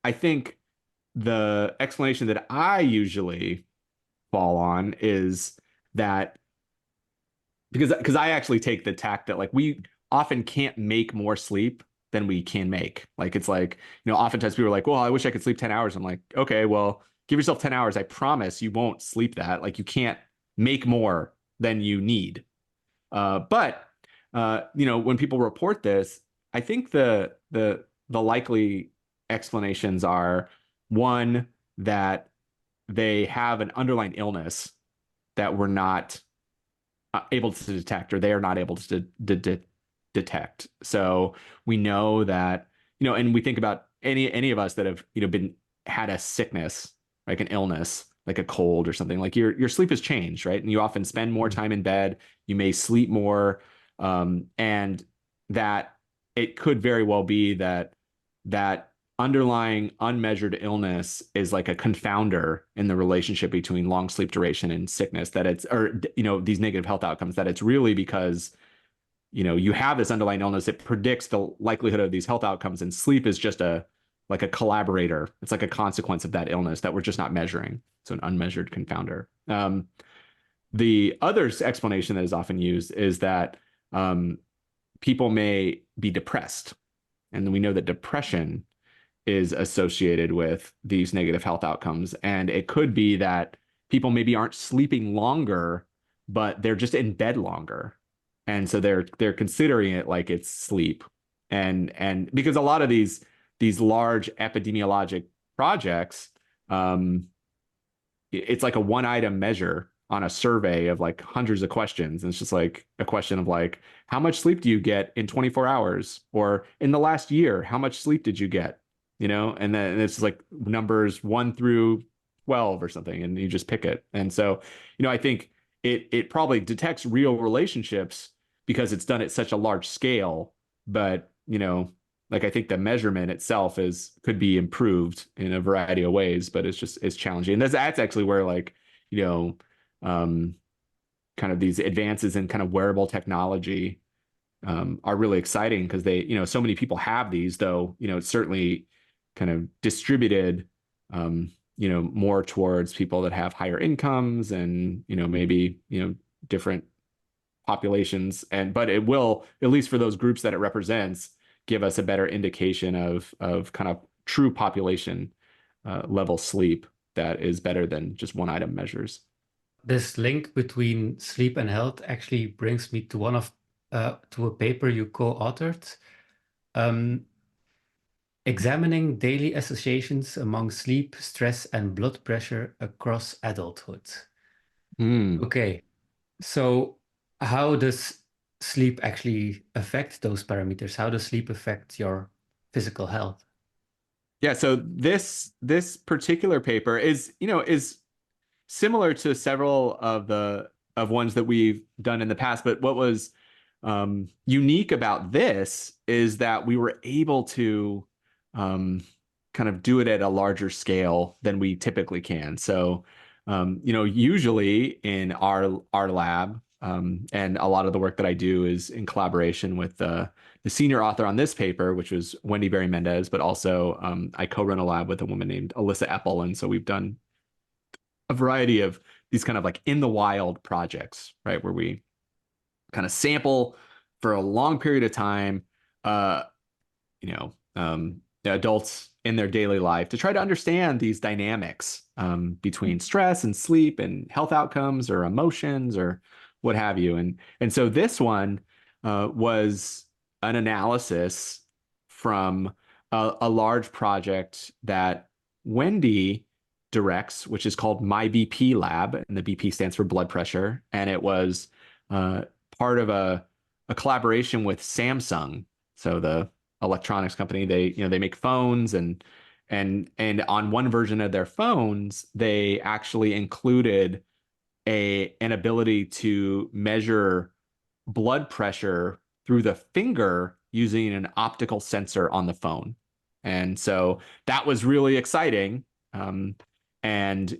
I think the explanation that I usually fall on is that because I actually take the tack that like we often can't make more sleep than we can make. Like it's like, oftentimes people are like, well, I wish I could sleep 10 hours. I'm like, okay, well, give yourself 10 hours. I promise you won't sleep that. Like you can't make more than you need. But when people report this, I think the likely explanations are, one, that they have an underlying illness that we're not able to detect, or they are not able to detect. So we know that, and we think about any of us that have, had a sickness, like an illness, like a cold or something, like your sleep has changed, right? And you often spend more time in bed, you may sleep more, and that it could very well be that underlying unmeasured illness is like a confounder in the relationship between long sleep duration and sickness, that it's, or these negative health outcomes, that it's really because you have this underlying illness. It predicts the likelihood of these health outcomes, and sleep is just like a collaborator. It's like a consequence of that illness that we're just not measuring. So an unmeasured confounder. The other explanation that is often used is that people may be depressed, and we know that depression is associated with these negative health outcomes. And it could be that people maybe aren't sleeping longer, but they're just in bed longer. And so they're considering it like it's sleep. And because a lot of these large epidemiologic projects, it's like a one item measure on a survey of like hundreds of questions. And it's just like a question of like, how much sleep do you get in 24 hours? Or in the last year, how much sleep did you get? And then it's like numbers 1 through 12 or something, and you just pick it. And so, I think it probably detects real relationships because it's done at such a large scale. But, like I think the measurement itself could be improved in a variety of ways, but it's challenging. And that's actually where like, kind of these advances in kind of wearable technology are really exciting, because they, so many people have these, though, it's certainly kind of distributed, more towards people that have higher incomes and, maybe, different populations. But it will, at least for those groups that it represents, give us a better indication of kind of true population level sleep that is better than just one item measures. This link between sleep and health actually brings me to to a paper you co-authored, examining daily associations among sleep, stress, and blood pressure across adulthood. Okay, so how does sleep actually affect those parameters? How does sleep affect your physical health? Yeah, so this particular paper is similar to several of ones that we've done in the past. But what was unique about this is that we were able to kind of do it at a larger scale than we typically can. So, usually in our lab, and a lot of the work that I do is in collaboration with the senior author on this paper, which was Wendy Berry Mendez, but also I co-run a lab with a woman named Alyssa Eppel. And so we've done a variety of these kind of like in the wild projects, right? Where we kind of sample for a long period of time, uh, adults in their daily life to try to understand these dynamics between stress and sleep and health outcomes or emotions or what have you. And so this one was an analysis from a large project that Wendy directs, which is called MyBP Lab, and the BP stands for blood pressure. And it was part of a collaboration with Samsung, so the electronics company. They make phones, and on one version of their phones, they actually included an ability to measure blood pressure through the finger using an optical sensor on the phone. And so that was really exciting. And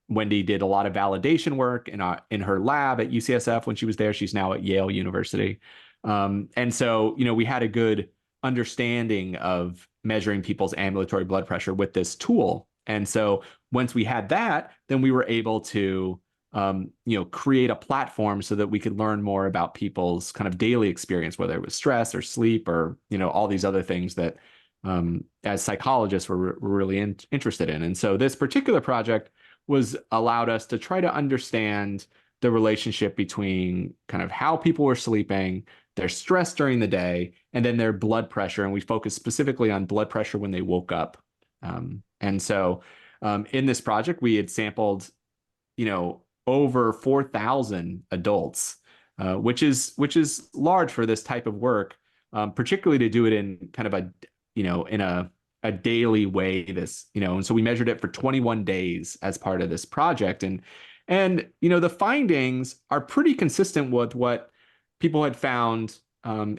Wendy did a lot of validation work in her lab at UCSF when she was there. She's now at Yale University. And so, we had a good understanding of measuring people's ambulatory blood pressure with this tool. And so once we had that, then we were able to, create a platform so that we could learn more about people's kind of daily experience, whether it was stress or sleep or, all these other things that as psychologists we're really interested in. And so this particular project was allowed us to try to understand the relationship between kind of how people were sleeping, their stress during the day, and then their blood pressure. And we focused specifically on blood pressure when they woke up. And so in this project, we had sampled, over 4,000 adults, which is large for this type of work, particularly to do it in kind of in a daily way. And so we measured it for 21 days as part of this project, and the findings are pretty consistent with what people had found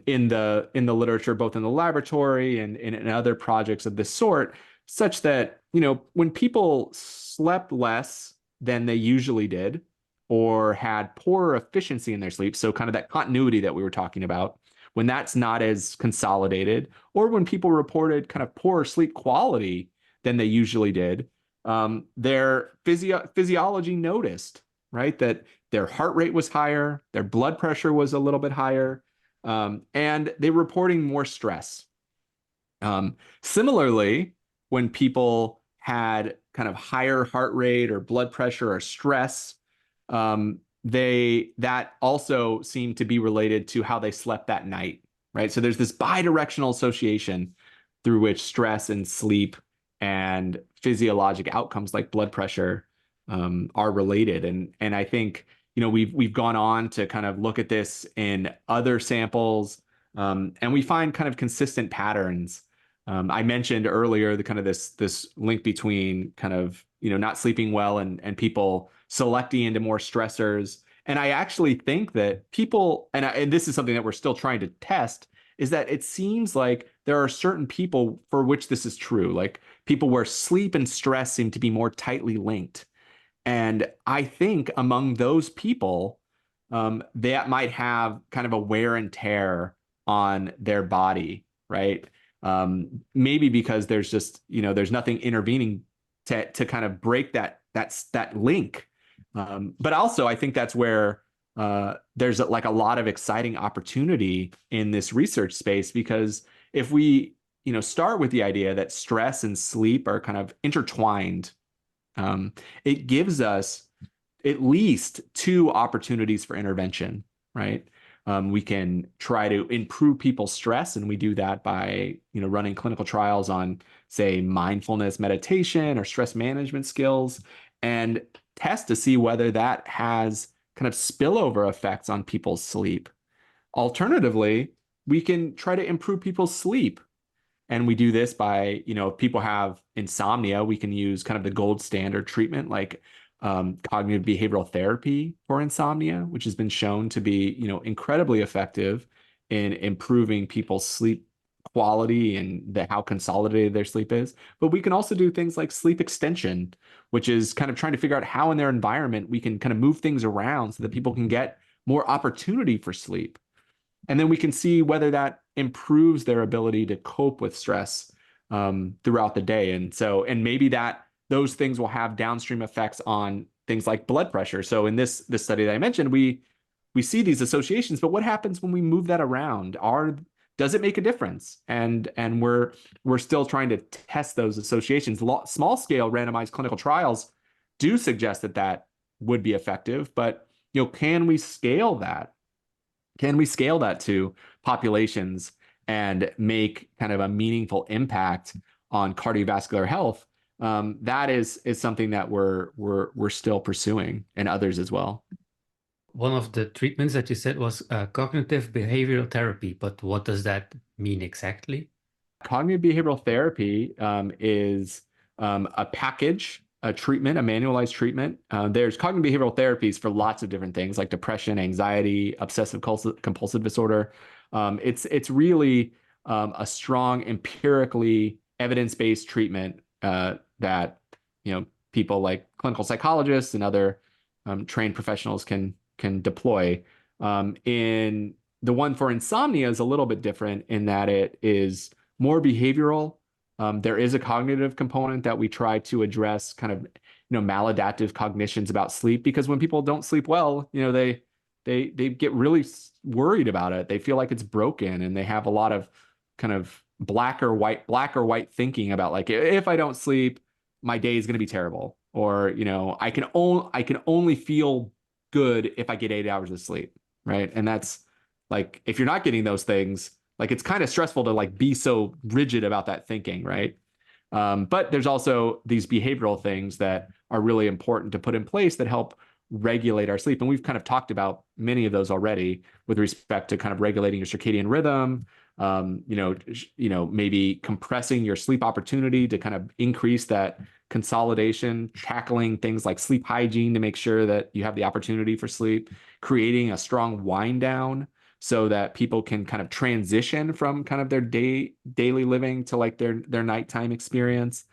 in the literature, both in the laboratory and in other projects of this sort, such that when people slept less than they usually did, or had poorer efficiency in their sleep, so kind of that continuity that we were talking about, when that's not as consolidated, or when people reported kind of poorer sleep quality than they usually did, their physiology noticed, right, that their heart rate was higher, their blood pressure was a little bit higher, and they were reporting more stress. Similarly, when people had kind of higher heart rate or blood pressure or stress, that also seemed to be related to how they slept that night, right? So there's this bidirectional association through which stress and sleep and physiologic outcomes like blood pressure are related. And I think we've gone on to kind of look at this in other samples, and we find kind of consistent patterns. I mentioned earlier the kind of this link between kind of not sleeping well and people selecting into more stressors. And I actually think that people, and this is something that we're still trying to test, is that it seems like there are certain people for which this is true, like people where sleep and stress seem to be more tightly linked. And I think among those people, that might have kind of a wear and tear on their body, right? Maybe because there's just, there's nothing intervening to kind of break that link. But also, I think that's where there's like a lot of exciting opportunity in this research space, because if we, start with the idea that stress and sleep are kind of intertwined, it gives us at least two opportunities for intervention, right? We can try to improve people's stress, and we do that by, running clinical trials on, say, mindfulness meditation or stress management skills, and test to see whether that has kind of spillover effects on people's sleep. Alternatively, we can try to improve people's sleep. And we do this by, if people have insomnia, we can use kind of the gold standard treatment like cognitive behavioral therapy for insomnia, which has been shown to be, incredibly effective in improving people's sleep quality and how consolidated their sleep is. But we can also do things like sleep extension, which is kind of trying to figure out how in their environment we can kind of move things around so that people can get more opportunity for sleep. And then we can see whether that improves their ability to cope with stress throughout the day. And maybe those things will have downstream effects on things like blood pressure. So in this study that I mentioned, we see these associations, but what happens when we move that around? Does it make a difference? And we're still trying to test those associations. Small scale randomized clinical trials do suggest that would be effective, but can we scale that? Can we scale that to populations and make kind of a meaningful impact on cardiovascular health? That is something that we're still pursuing, and others as well. One of the treatments that you said was cognitive behavioral therapy, but what does that mean exactly? Cognitive behavioral therapy is a package, a treatment, a manualized treatment. There's cognitive behavioral therapies for lots of different things like depression, anxiety, obsessive compulsive disorder. It's really a strong, empirically evidence-based treatment that people like clinical psychologists and other trained professionals can deploy. In the one for insomnia is a little bit different in that it is more behavioral. There is a cognitive component that we try to address, kind of, maladaptive cognitions about sleep, because when people don't sleep well, they get really worried about it. They feel like it's broken, and they have a lot of kind of black or white thinking about, like, if I don't sleep, my day is going to be terrible, or I can only feel good if I get 8 hours of sleep, right? And that's like, if you're not getting those things, like, it's kind of stressful to like be so rigid about that thinking, right? But there's also these behavioral things that are really important to put in place that help regulate our sleep. And we've kind of talked about many of those already with respect to kind of regulating your circadian rhythm, maybe compressing your sleep opportunity to kind of increase that consolidation, tackling things like sleep hygiene to make sure that you have the opportunity for sleep, creating a strong wind down so that people can kind of transition from kind of their daily living to like their nighttime experience.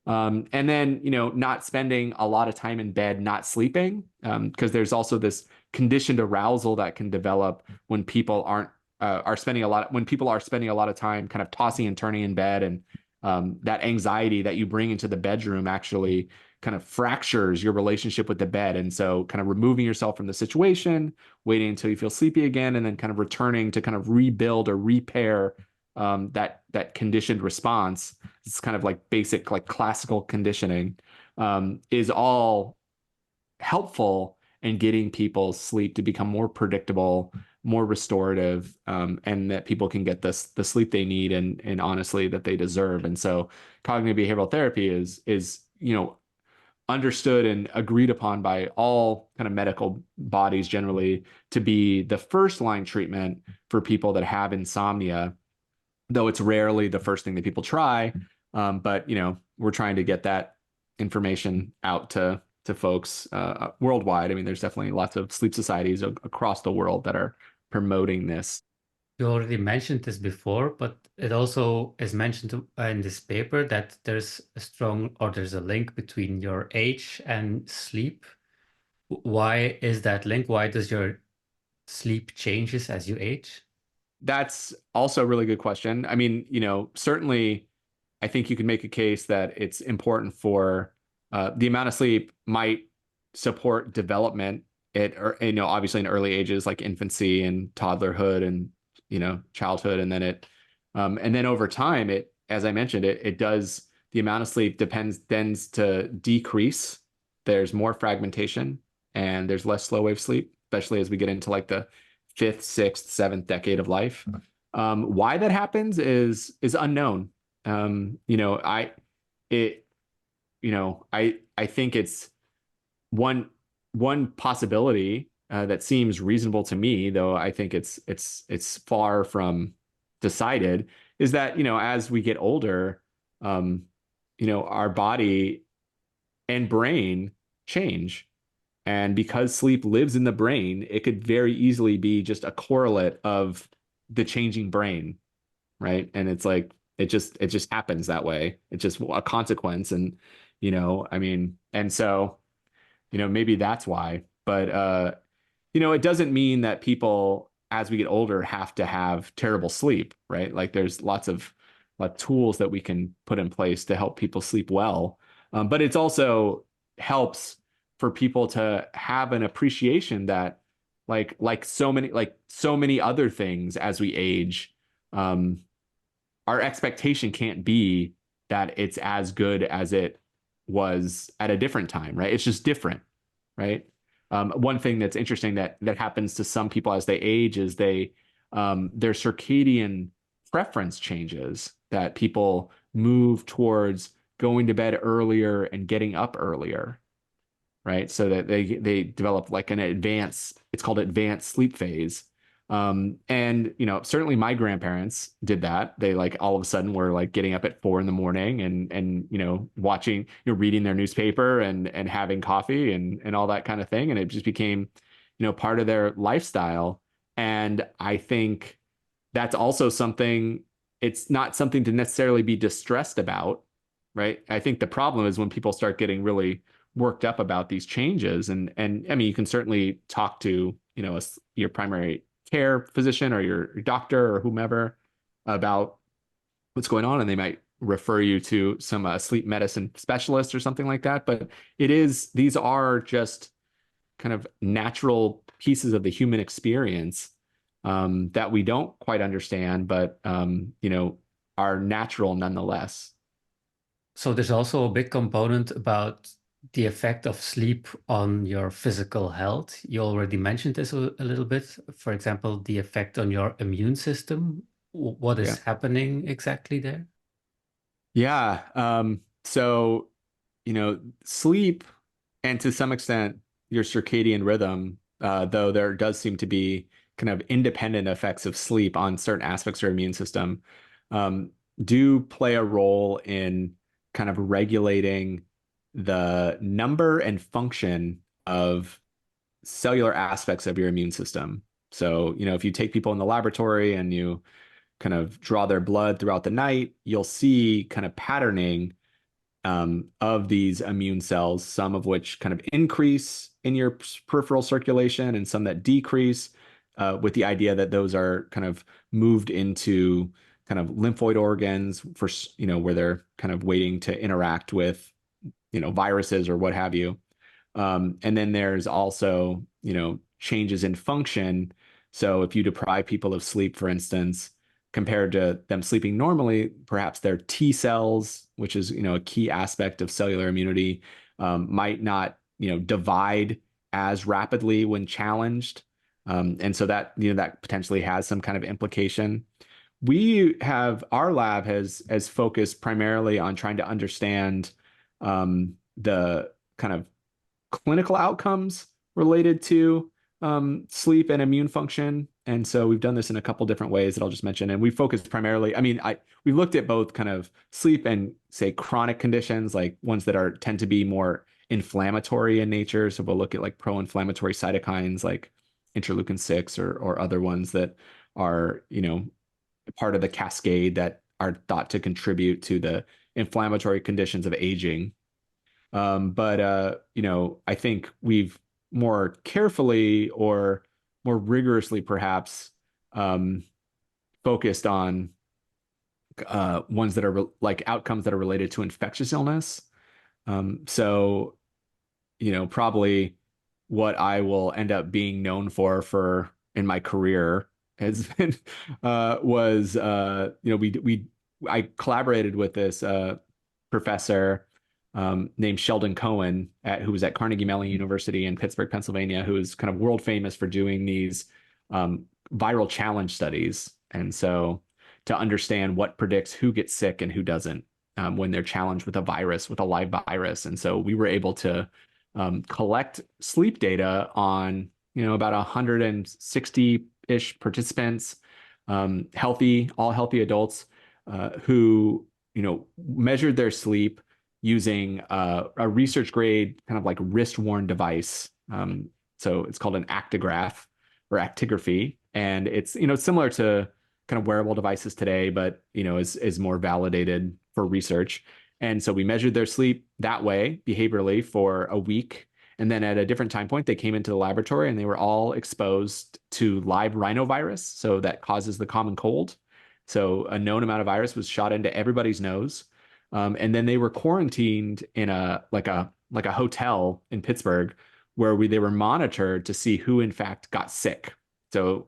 And then, not spending a lot of time in bed, not sleeping, because there's also this conditioned arousal that can develop when people are spending a lot, when people are spending a lot of time kind of tossing and turning in bed, and that anxiety that you bring into the bedroom actually kind of fractures your relationship with the bed. And so kind of removing yourself from the situation, waiting until you feel sleepy again, and then kind of returning to kind of rebuild or repair that conditioned response. It's kind of like basic, like classical conditioning, is all helpful in getting people's sleep to become more predictable, more restorative, and that people can get the sleep they need and honestly that they deserve. And so cognitive behavioral therapy is understood and agreed upon by all kind of medical bodies generally to be the first line treatment for people that have insomnia, though it's rarely the first thing that people try. But we're trying to get that information out to folks worldwide. I mean, there's definitely lots of sleep societies across the world that are promoting this. You already mentioned this before, but it also is mentioned in this paper that there's there's a link between your age and sleep. Why is that link? Why does your sleep changes as you age? That's also a really good question. I mean, certainly I think you can make a case that it's important for the amount of sleep might support development or obviously in early ages like infancy and toddlerhood and childhood, and then over time, as I mentioned, it does, the amount of sleep tends to decrease. There's more fragmentation and there's less slow wave sleep, especially as we get into like the fifth, sixth, seventh decade of life. Why that happens is unknown. I think it's one possibility that seems reasonable to me, though I think it's far from decided, is that as we get older, our body and brain change. And because sleep lives in the brain, it could very easily be just a correlate of the changing brain, right? And it's like it just happens that way. It's just a consequence. And I mean, and so maybe that's why. But it doesn't mean that people as we get older have to have terrible sleep, right? Like there's lots of tools that we can put in place to help people sleep well. But it's also helps for people to have an appreciation that like so many other things as we age, um, our expectation can't be that it's as good as it was at a different time, right? It's just different, right? One thing that's interesting that happens to some people as they age is their circadian preference changes, that people move towards going to bed earlier and getting up earlier, right? So that they develop like it's called advanced sleep phase. And certainly my grandparents did that. They like all of a sudden were like getting up at 4 in the morning and watching, reading their newspaper and having coffee and all that kind of thing. And it just became, part of their lifestyle. And I think that's also something, it's not something to necessarily be distressed about, right? I think the problem is when people start getting really worked up about these changes. And I mean, you can certainly talk to, your primary care physician or your doctor or whomever about what's going on, and they might refer you to some sleep medicine specialist or something like that. But these are just kind of natural pieces of the human experience, that we don't quite understand, but are natural nonetheless. So there's also a big component about the effect of sleep on your physical health. You already mentioned this a little bit. For example, the effect on your immune system. What is Yeah. happening exactly there? Yeah. So, sleep and to some extent your circadian rhythm, though there does seem to be kind of independent effects of sleep on certain aspects of your immune system, um, do play a role in kind of regulating the number and function of cellular aspects of your immune system. So, if you take people in the laboratory and you kind of draw their blood throughout the night, you'll see kind of patterning, of these immune cells, some of which kind of increase in your peripheral circulation and some that decrease, with the idea that those are kind of moved into kind of lymphoid organs for, where they're kind of waiting to interact with, viruses or what have you. And then there's also, changes in function. So if you deprive people of sleep, for instance, compared to them sleeping normally, perhaps their T cells, which is, a key aspect of cellular immunity, might not, divide as rapidly when challenged. And so that potentially has some kind of implication. Our lab has focused primarily on trying to understand, the kind of clinical outcomes related to, sleep and immune function. And so we've done this in a couple different ways that I'll just mention. And we focused primarily, I mean, we looked at both kind of sleep and say chronic conditions, like ones that tend to be more inflammatory in nature. So we'll look at like pro-inflammatory cytokines like interleukin 6 or other ones that are, part of the cascade that are thought to contribute to the inflammatory conditions of aging. But I think we've more carefully or more rigorously perhaps, um, focused on, ones that are like outcomes that are related to infectious illness. So, probably what I will end up being known for in my career has been, was, I collaborated with this, professor, named Sheldon Cohen, who was at Carnegie Mellon University in Pittsburgh, Pennsylvania, who is kind of world famous for doing these, viral challenge studies. And so to understand what predicts who gets sick and who doesn't, when they're challenged with a virus, with a live virus. And so we were able to, collect sleep data on, about 160-ish participants, all healthy adults, who, measured their sleep using a research grade kind of like wrist worn device. So it's called an actigraph or actigraphy, and it's similar to kind of wearable devices today, but is more validated for research. And so we measured their sleep that way behaviorally for a week. And then at a different time point, they came into the laboratory and they were all exposed to live rhinovirus. So that causes the common cold. So a known amount of virus was shot into everybody's nose. And then they were quarantined in a hotel in Pittsburgh where they were monitored to see who in fact got sick. So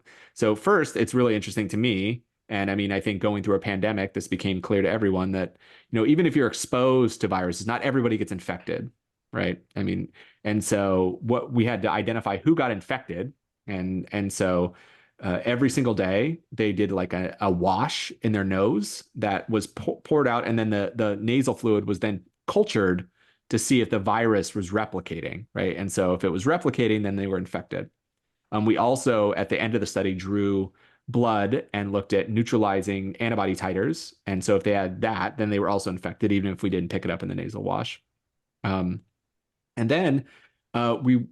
first, it's really interesting to me. And I mean, I think going through a pandemic, this became clear to everyone that, even if you're exposed to viruses, not everybody gets infected, right? I mean, and so what we had to identify who got infected. And so every single day they did like a wash in their nose that was poured out. And then the nasal fluid was then cultured to see if the virus was replicating, right? And so if it was replicating, then they were infected. We also, at the end of the study, drew blood and looked at neutralizing antibody titers. And so if they had that, then they were also infected, even if we didn't pick it up in the nasal wash. And then we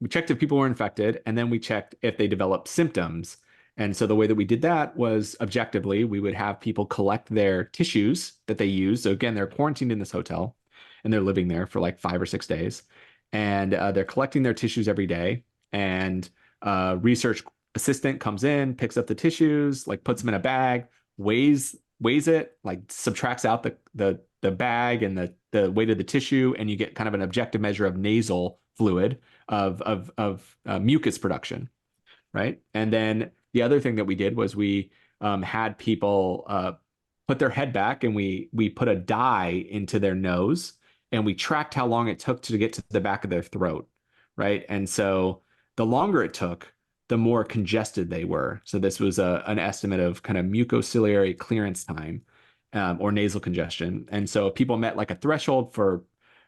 checked if people were infected, and then we checked if they developed symptoms. And so the way that we did that was objectively, we would have people collect their tissues that they use. So again, they're quarantined in this hotel and they're living there for like 5 or 6 days. And they're collecting their tissues every day. And research assistant comes in, picks up the tissues, like puts them in a bag, weighs it, like subtracts out the bag and the weight of the tissue, and you get kind of an objective measure of nasal fluid of mucus production, right? And then the other thing that we did was we had people put their head back, and we put a dye into their nose, and we tracked how long it took to get to the back of their throat, right? And so the longer it took, the more congested they were. So this was an estimate of kind of mucociliary clearance time, or nasal congestion. And so if people met like a threshold for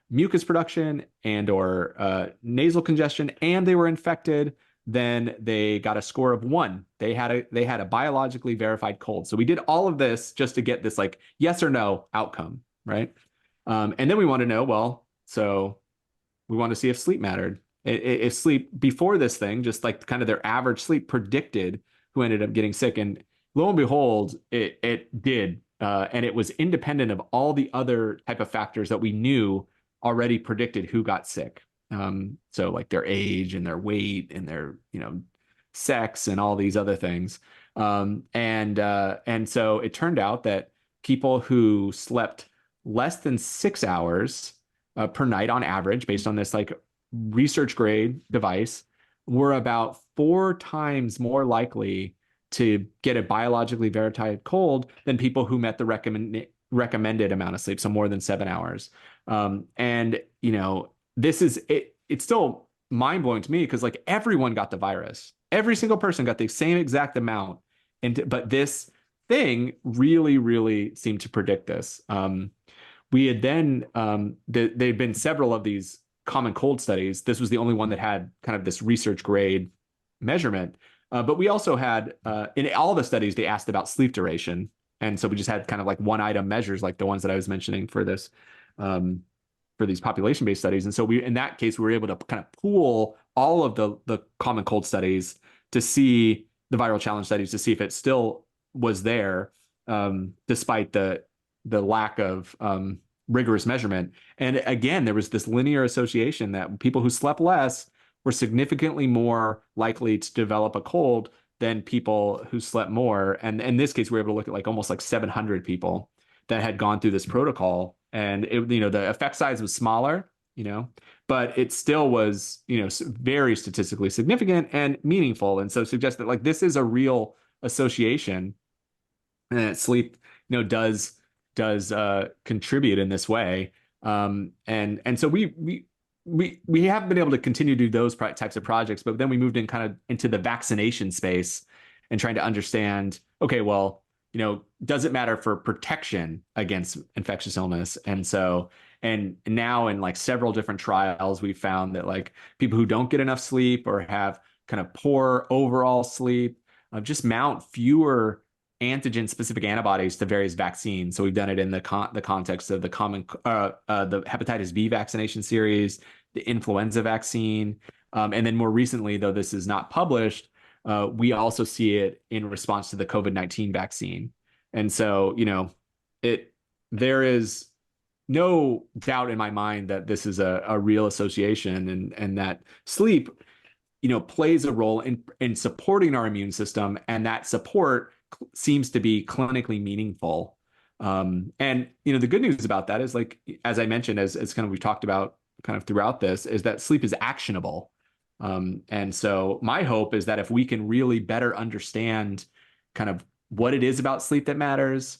mucus production and or nasal congestion, and they were infected, then they got a score of 1. They had a biologically verified cold. So we did all of this just to get this like yes or no outcome, right? And then we want to know, well, so we want to see if sleep mattered. If sleep before this thing, just like kind of their average sleep, predicted who ended up getting sick. And lo and behold, it did. And it was independent of all the other type of factors that we knew already predicted who got sick. So like their age and their weight and their, sex and all these other things. And so it turned out that people who slept less than 6 hours per night on average, based on this like research grade device, were about 4 times more likely to get a biologically verified cold than people who met the recommended amount of sleep, so more than 7 hours. And this is it. It's still mind blowing to me because like everyone got the virus, every single person got the same exact amount, but this thing really, really seemed to predict this. We had then there'd been several of these common cold studies. This was the only one that had kind of this research grade measurement. But we also had, in all the studies, they asked about sleep duration. And so we just had kind of like one item measures, like the ones that I was mentioning for this, for these population-based studies. And so in that case, we were able to kind of pool all of the common cold studies to see the viral challenge studies to see if it still was there, despite the lack of rigorous measurement. And again, there was this linear association that people who slept less were significantly more likely to develop a cold than people who slept more. And in this case, we were able to look at like almost like 700 people that had gone through this protocol. And the effect size was smaller, but it still was, very statistically significant and meaningful. And so suggests that like this is a real association, and that sleep, does contribute in this way. And so we haven't been able to continue to do those types of projects, but then we moved in kind of into the vaccination space and trying to understand, okay, well, does it matter for protection against infectious illness? And now in like several different trials, we found that like people who don't get enough sleep or have kind of poor overall sleep just mount fewer antigen-specific antibodies to various vaccines. So we've done it in the context of the the hepatitis B vaccination series, the influenza vaccine, and then more recently, though this is not published, we also see it in response to the COVID-19 vaccine. And so, there is no doubt in my mind that this is a real association, and that sleep, plays a role in supporting our immune system, and that support seems to be clinically meaningful. And the good news about that is, like, as I mentioned, as kind of we've talked about kind of throughout this, is that sleep is actionable. And so my hope is that if we can really better understand kind of what it is about sleep that matters,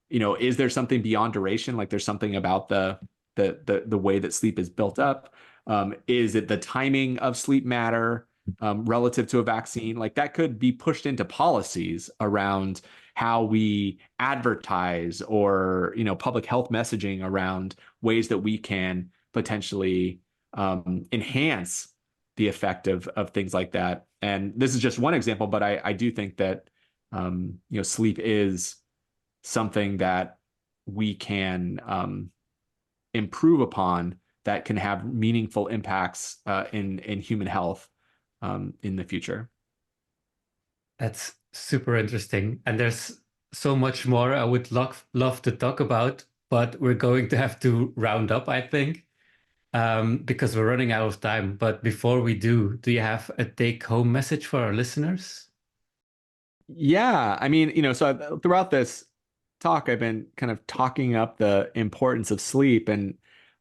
is there something beyond duration? Like, there's something about the way that sleep is built up. Is it the timing of sleep matter relative to a vaccine? Like, that could be pushed into policies around how we advertise, or public health messaging around ways that we can potentially enhance the effect of things like that. And this is just one example, but I do think that sleep is something that we can improve upon, that can have meaningful impacts in human health in the future. That's super interesting. And there's so much more I would love to talk about, but we're going to have to round up, I think, because we're running out of time. But before we do you have a take-home message for our listeners? Yeah, I mean, so throughout this talk, I've been kind of talking up the importance of sleep. And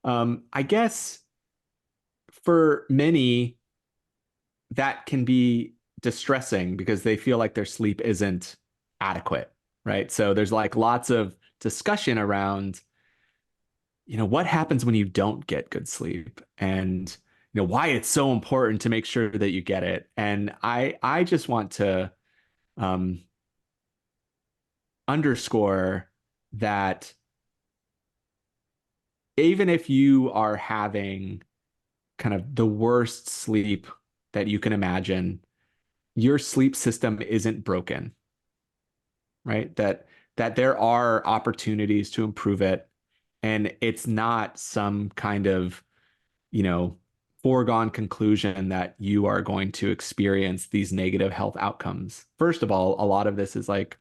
I guess for many, that can be distressing because they feel like their sleep isn't adequate, right? So there's like lots of discussion around, what happens when you don't get good sleep, and why it's so important to make sure that you get it. And I just want to um, underscore that even if you are having kind of the worst sleep that you can imagine, your sleep system isn't broken, right? That there are opportunities to improve it, and it's not some kind of, foregone conclusion that you are going to experience these negative health outcomes. First of all, a lot of this is like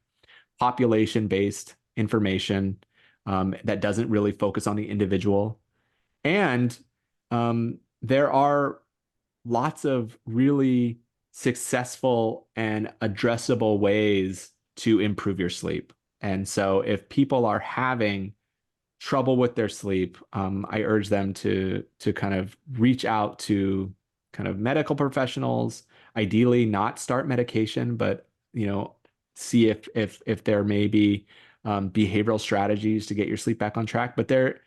population-based information that doesn't really focus on the individual. And there are lots of really successful and addressable ways to improve your sleep. And so if people are having trouble with their sleep, I urge them to kind of reach out to kind of medical professionals, ideally not start medication, but see if there may be behavioral strategies to get your sleep back on track. But there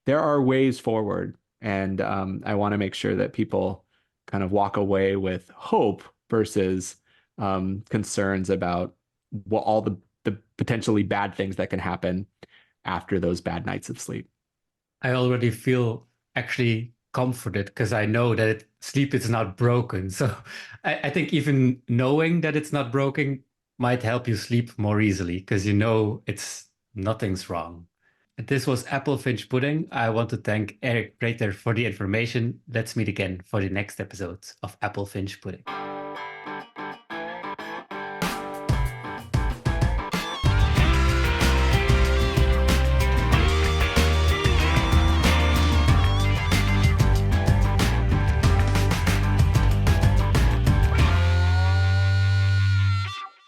are ways forward, and I want to make sure that people kind of walk away with hope versus concerns about what all the potentially bad things that can happen after those bad nights of sleep. I already feel actually comforted because I know that sleep is not broken. So I think even knowing that it's not broken might help you sleep more easily because nothing's wrong. This was Apple Finch Pudding. I want to thank Aric Prather for the information. Let's meet again for the next episode of Apple Finch Pudding.